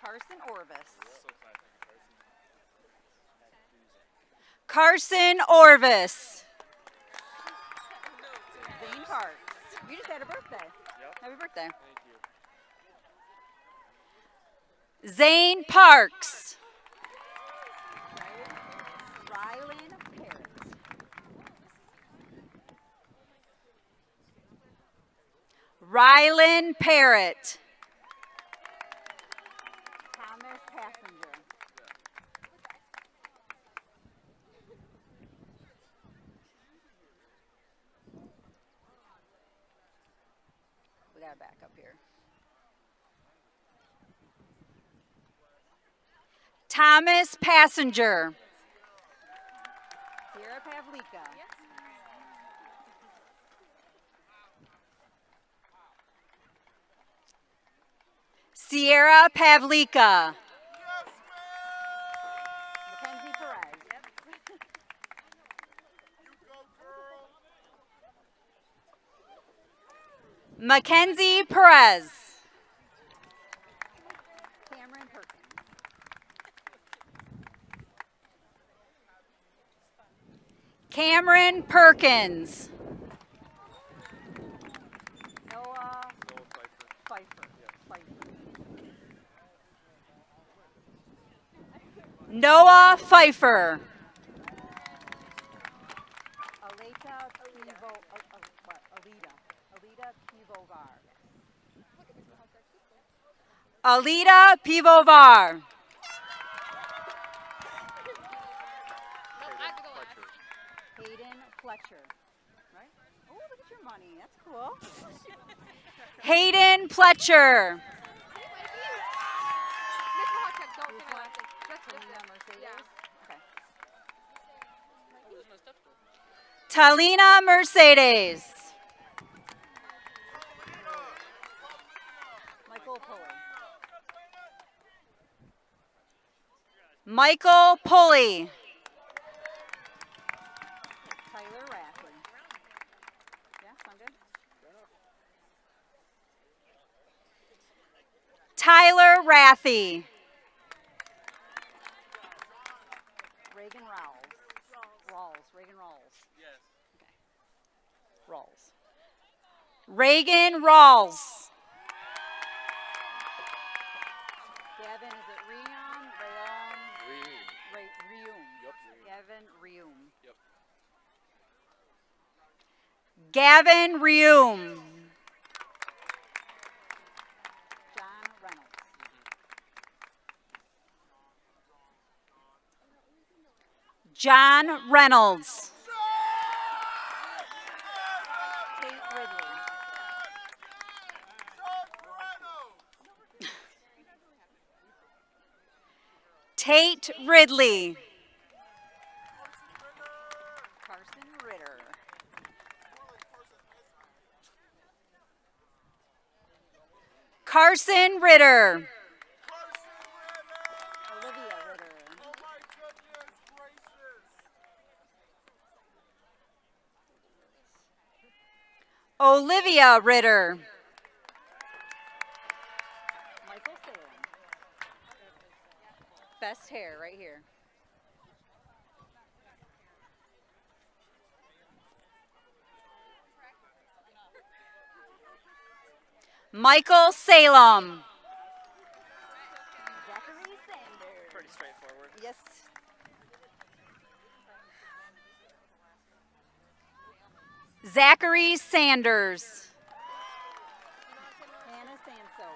Carson Orvis. Carson Orvis. Zane Parks. You just had a birthday. Yep. Happy birthday. Thank you. Zane Parks. Rylan Parrott. Rylan Parrott. Thomas Passenger. We got to back up here. Thomas Passenger. Sierra Pavlika. Sierra Pavlika. Mackenzie Perez. Mackenzie Perez. Cameron Perkins. Cameron Perkins. Noah Pfeiffer. Noah Pfeiffer. Alita Pivovar. Hayden Fletcher. Right? Oh, look at your money. That's cool. Hayden Fletcher. Talina Mercedes. Michael Pulley. Michael Pulley. Tyler Raffy. Yeah, sound good? Tyler Raffy. Reagan Rawls. Reagan Rawls. Yes. Okay. Rawls. Reagan Rawls. Gavin, is it Reum? Reum. Yep. Gavin Reum. Yep. Gavin Reum. John Reynolds. John Reynolds. Kate Ridley. Tate Ridley. Carson Ritter. Carson Ritter. Olivia Ritter. Olivia Ritter. Michael Salem. Best hair right here. Michael Salem. Zachary Sanders. Pretty straightforward. Yes. Zachary Sanders. Hannah Sanso.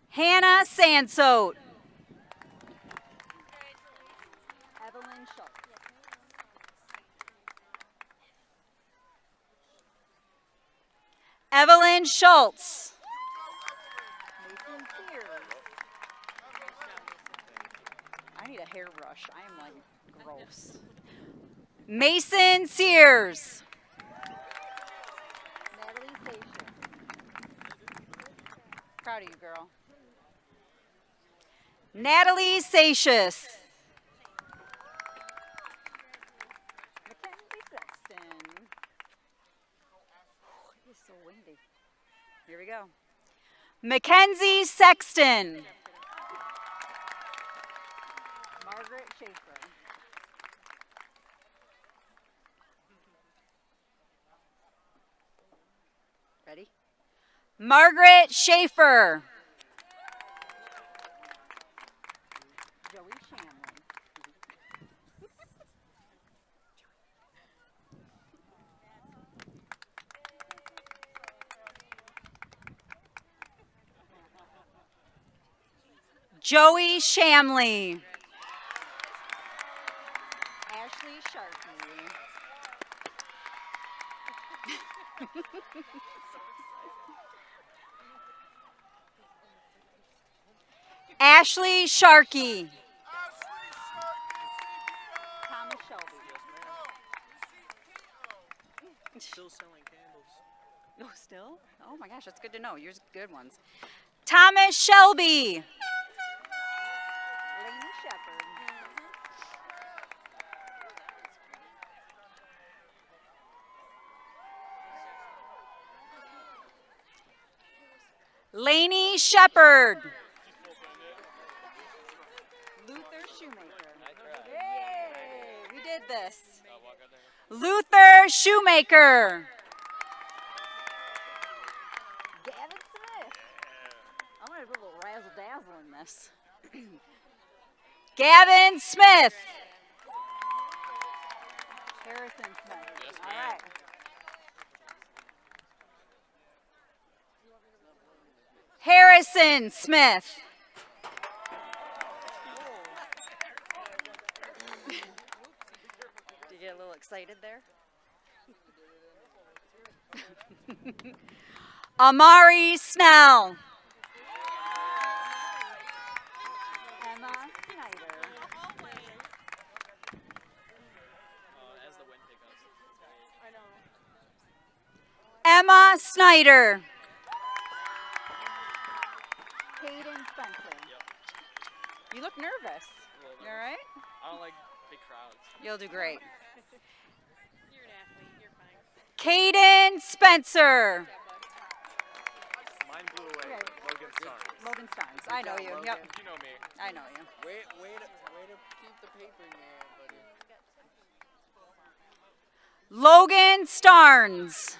Hannah Sanso. Evelyn Schultz. Evelyn Schultz. Mason Sears. I need a hairbrush. I am like gross. Mason Sears. Natalie Satius. Proud of you, girl. Natalie Satius. Mackenzie Sexton. It is so windy. Here we go. Mackenzie Sexton. Margaret Schaefer. Ready? Margaret Schaefer. Joey Shanley. Joey Shamley. Ashley Sharkey. Ashley Sharkey. Thomas Shelby. Still selling candles. Oh, still? Oh my gosh, that's good to know. Yours good ones. Thomas Shelby. Lainey Shepard. Lainey Shepard. Luther Shoemaker. Yay! We did this. Luther Shoemaker. Gavin Smith. I'm going to put a little razzle dazzle in this. Gavin Smith. Harrison Smith. Yes, all ma'am. right. Harrison Smith. Did you get a little excited there? Amari Snell. Emma Snyder. Emma Snyder. Caden Spencer. You look nervous. You all right? I don't like big crowds. You'll do great. You're an athlete. You're fine. Caden Spencer. Mine blew away. Logan Starnes. Logan Starnes. I know you. Yep. You know me. I know you. Way to keep the paper in your hand, buddy. Logan Starnes.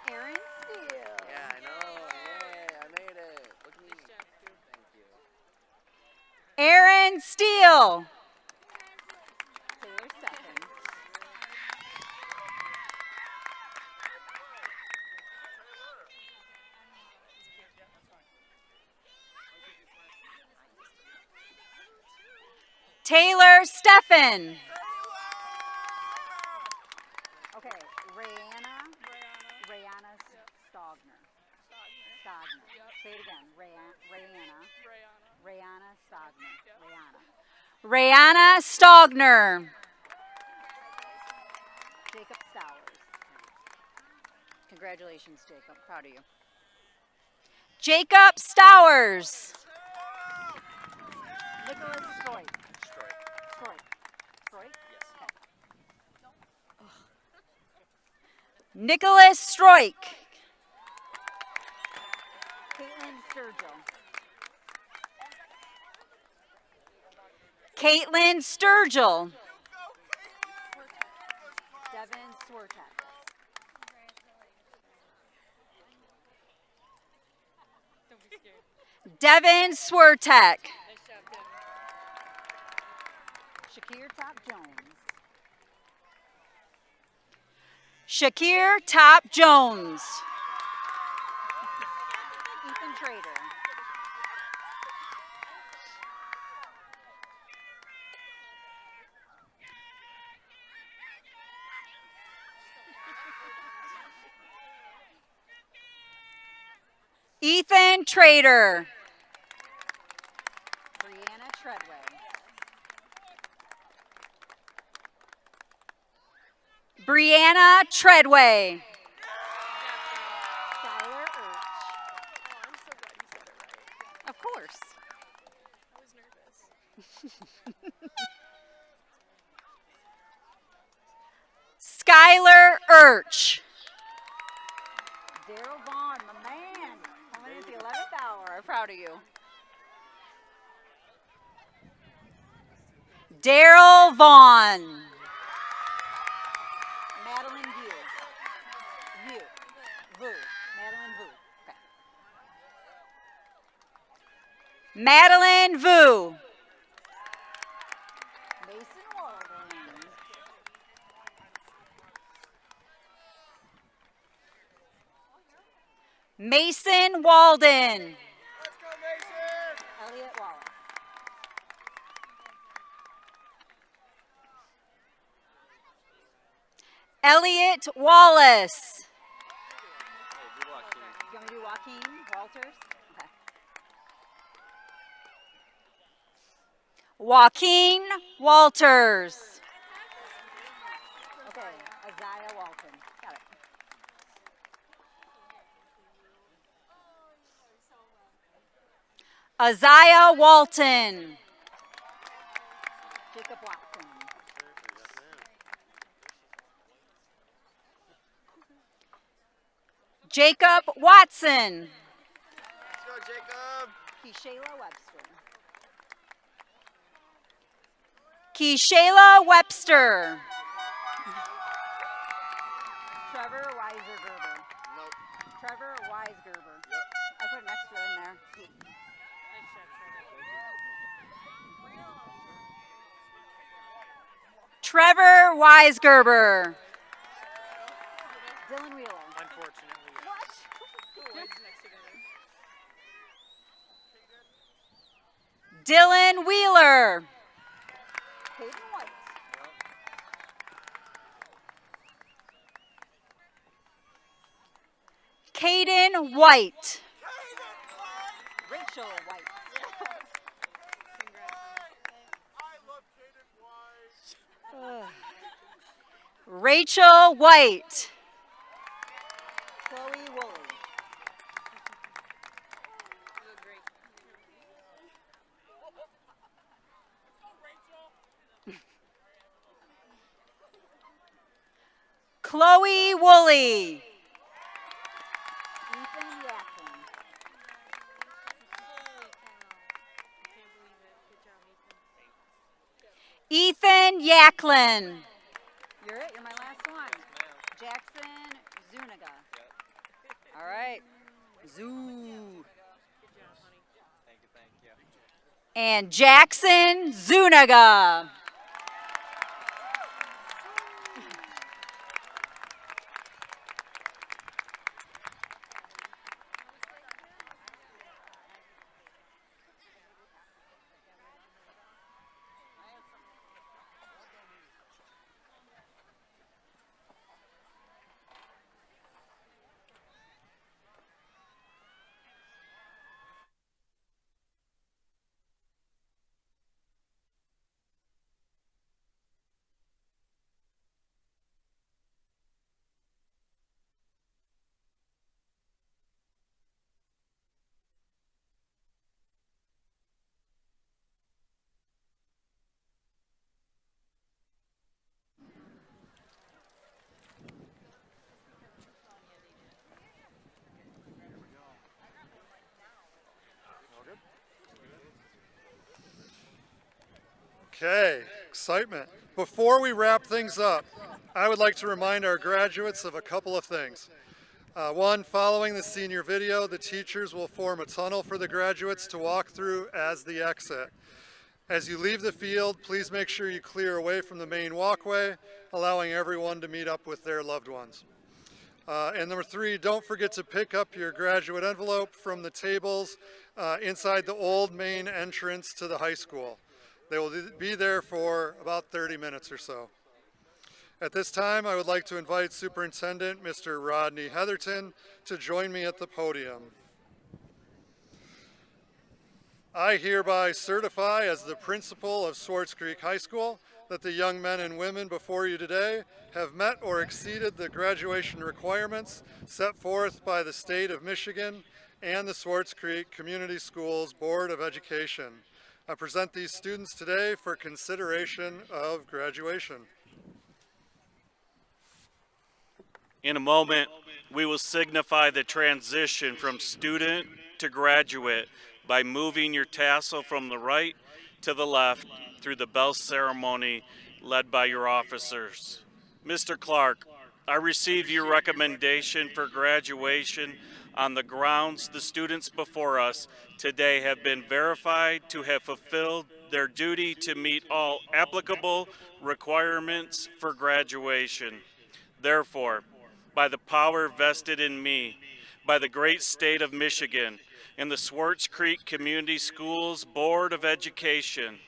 Aaron Steele. Yeah, I know. Yeah, I made it. Look at me. Thank you. Aaron Steele. Taylor Steffen. Taylor Steffen. Okay, Rayana Stogner. Say it again. Rayana Stogner. Rayana Stogner. Jacob Stowers. Congratulations, Jacob. Proud of you. Jacob Stowers. Nicholas Stroik. Stroik? Yes. Okay. Nicholas Stroik. Caitlin Sturgill. Caitlin Sturgill. Devin Swertek. Don't be scared. Devin Swertek. Shakir Top Jones. Shakir Top Jones. Ethan Trader. Ethan Trader. Brianna Treadway. Brianna Treadway. Skylar Urch. Oh, I'm so glad you said it right. Of course. I was nervous. Skylar Urch. Daryl Vaughn, my man. Coming in at the 11th hour. I'm proud of you. Daryl Vaughn. Madeline Vu. Madeline Vu. Okay. Madeline Vu. Mason Walden. Mason Walden. Let's go, Mason! Elliot Wallace. Elliot Wallace. You want me to do Joaquin Walters? Okay. Joaquin Walters. Okay, Isaiah Walton. Got it. Isaiah Walton. Jacob Watson. Jacob Watson. Let's go, Jacob! Keishayla Webster. Keishayla Webster. Trevor Weiser-Gerber. Nope. Trevor Weisgerber. Yep. I put an extra in there. Trevor Weisgerber. Dylan Wheeler. Unfortunately. Dylan Wheeler. Hayden White. Caden White. Rachel White. Rachel White. Chloe Woolley. Chloe Woolley. Ethan Yacklin. Ethan Yacklin. You're it. You're my last one. Jackson Zuniga. All right. Zoo. Thank you. And Jackson Zuniga. Okay, excitement. Before we wrap things up, I would like to remind our graduates of a couple of things. One, following the senior video, the teachers will form a tunnel for the graduates to walk through as the exit. As you leave the field, please make sure you clear away from the main walkway, allowing everyone to meet up with their loved ones. And number three, don't forget to pick up your graduate envelope from the tables inside the old main entrance to the high school. They will be there for about 30 minutes or so. At this time, I would like to invite Superintendent Mr. Rodney Heatherton to join me at the podium. I hereby certify as the principal of Swartz Creek High School that the young men and women before you today have met or exceeded the graduation requirements set forth by the state of Michigan and the Swartz Creek Community Schools Board of Education. I present these students today for consideration of graduation. In a moment, we will signify the transition from student to graduate by moving your tassel from the right to the left through the bell ceremony led by your officers. Mr. Clark, I receive your recommendation for graduation on the grounds the students before us today have been verified to have fulfilled their duty to meet all applicable requirements for graduation. Therefore, by the power vested in me, by the great state of Michigan, and the Swartz Creek Community Schools Board of Education,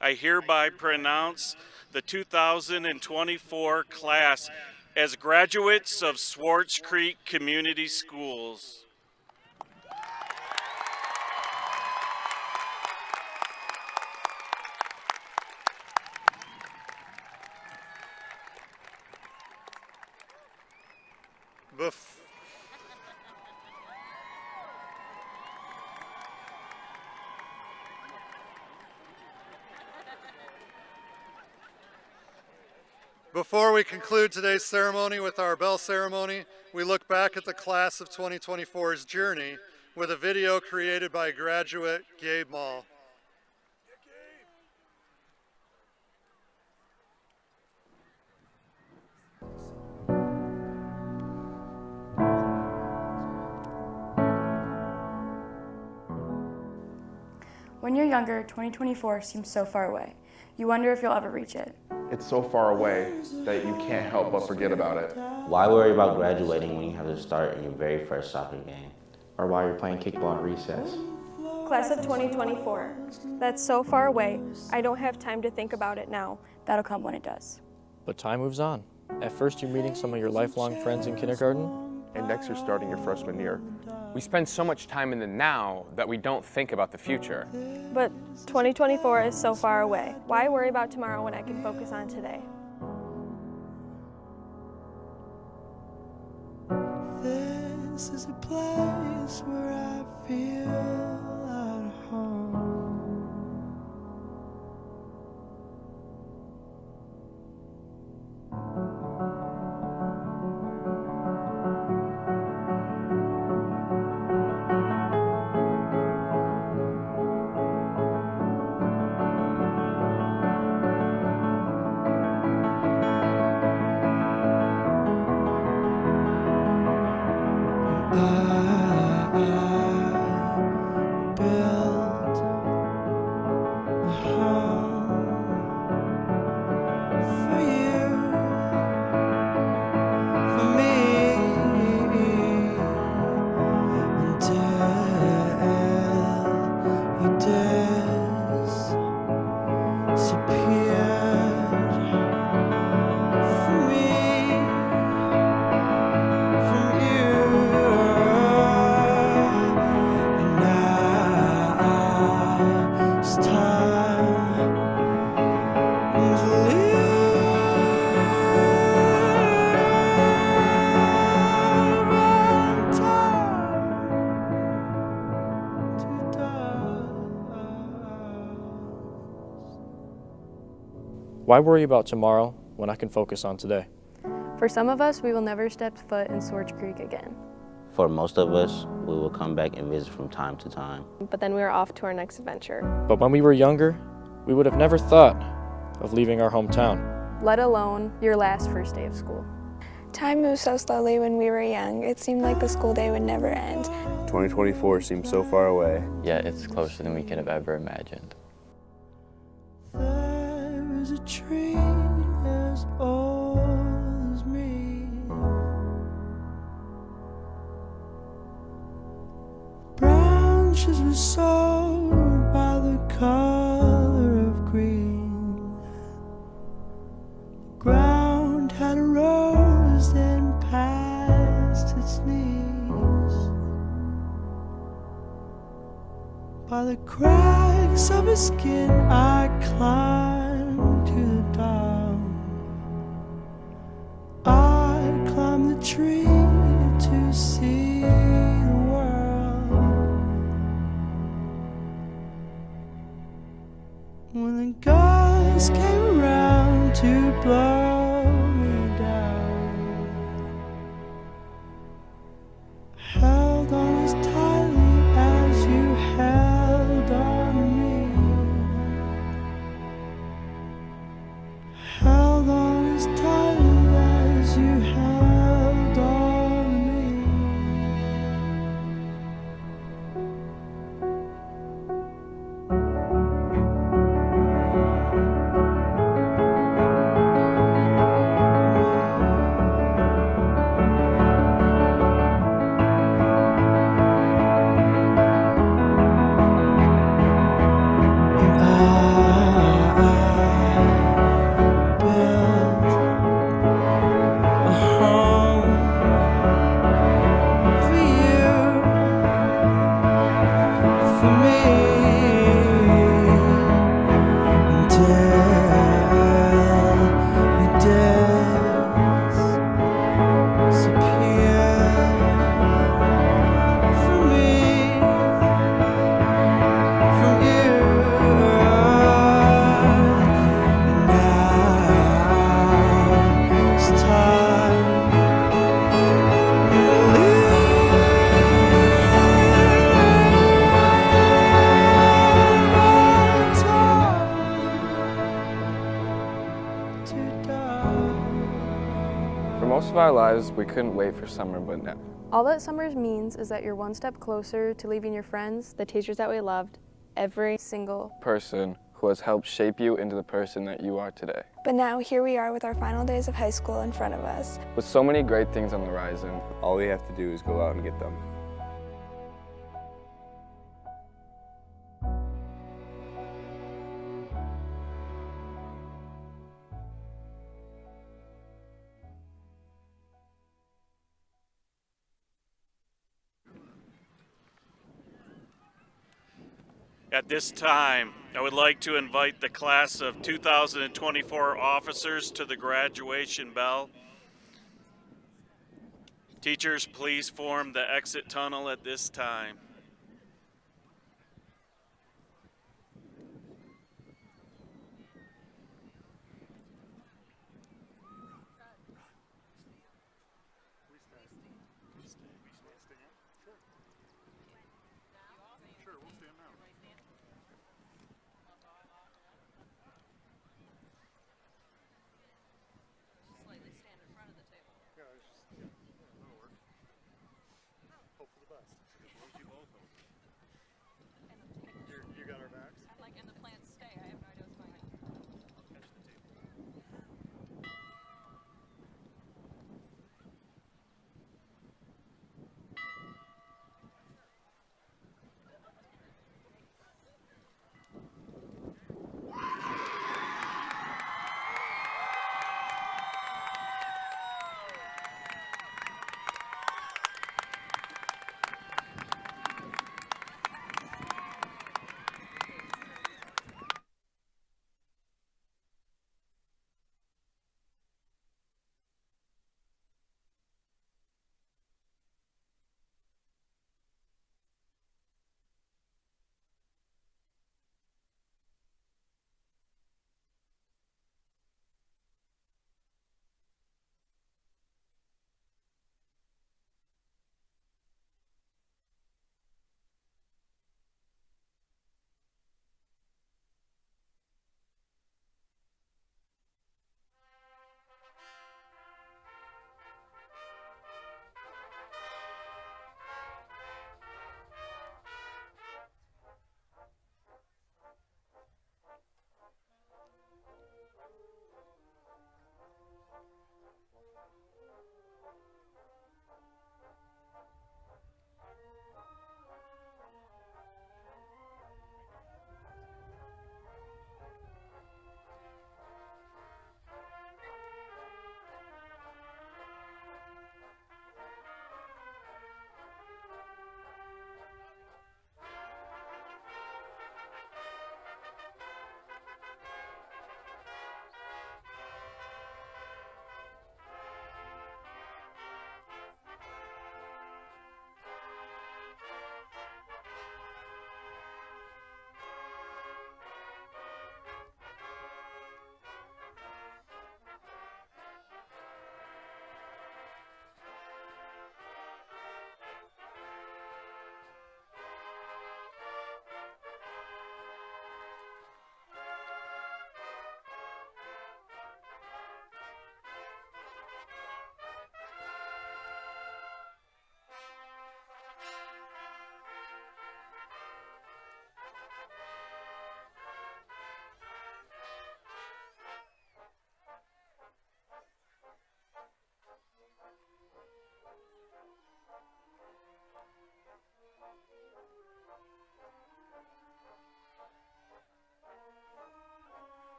I hereby pronounce the 2024 class as graduates of Swartz Creek Community Schools. Before we conclude today's ceremony with our bell ceremony, we look back at the class of 2024's journey with a video created by graduate Gabe Mall. When you're younger, 2024 seems so far away. You wonder if you'll ever reach it. It's so far away that you can't help but forget about it. Why worry about graduating when you have to start in your very first soccer game? Or while you're playing kickball at recess? Class of 2024. That's so far away, I don't have time to think about it now. That'll come when it does. But time moves on. At first you're meeting some of your lifelong friends in kindergarten. And next you're starting your freshman year. We spend so much time in the now that we don't think about the future. But 2024 is so far away. Why worry about tomorrow when I can focus on today? There This is a place where I feel at home. Why worry about tomorrow when I can focus on today? For some of us, we will never step foot in Swartz Creek again. For most of us, we will come back and visit from time to time. But then we are off to our next adventure. But when we were younger, we would have never thought of leaving our hometown. Let alone your last first day of school. Time moved so slowly when we were young. It seemed like the school day would never end. 2024 seems so far away. Yet it's closer than we could have ever imagined. There's a tree as old as me. Branches were sown by the color of green. The ground had rose and past its knees. By the cracks of his skin I climbed to the top. I climbed the tree to see the world. When the guys came around to blow me down, held on as tightly as you held on to me. Held on as tightly as you held on to me. For most of our lives, we couldn't wait for summer, but now. All that summer means is that you're one step closer to leaving your friends, the teachers that we loved, every single Person who has helped shape you into the person that you are today. But now here we are with our final days of high school in front of us. With so many great things on the horizon, all we have to do is go out and get them. At this time, I would like to invite the class of 2024 officers to the graduation bell. Teachers, please form the exit tunnel at this time.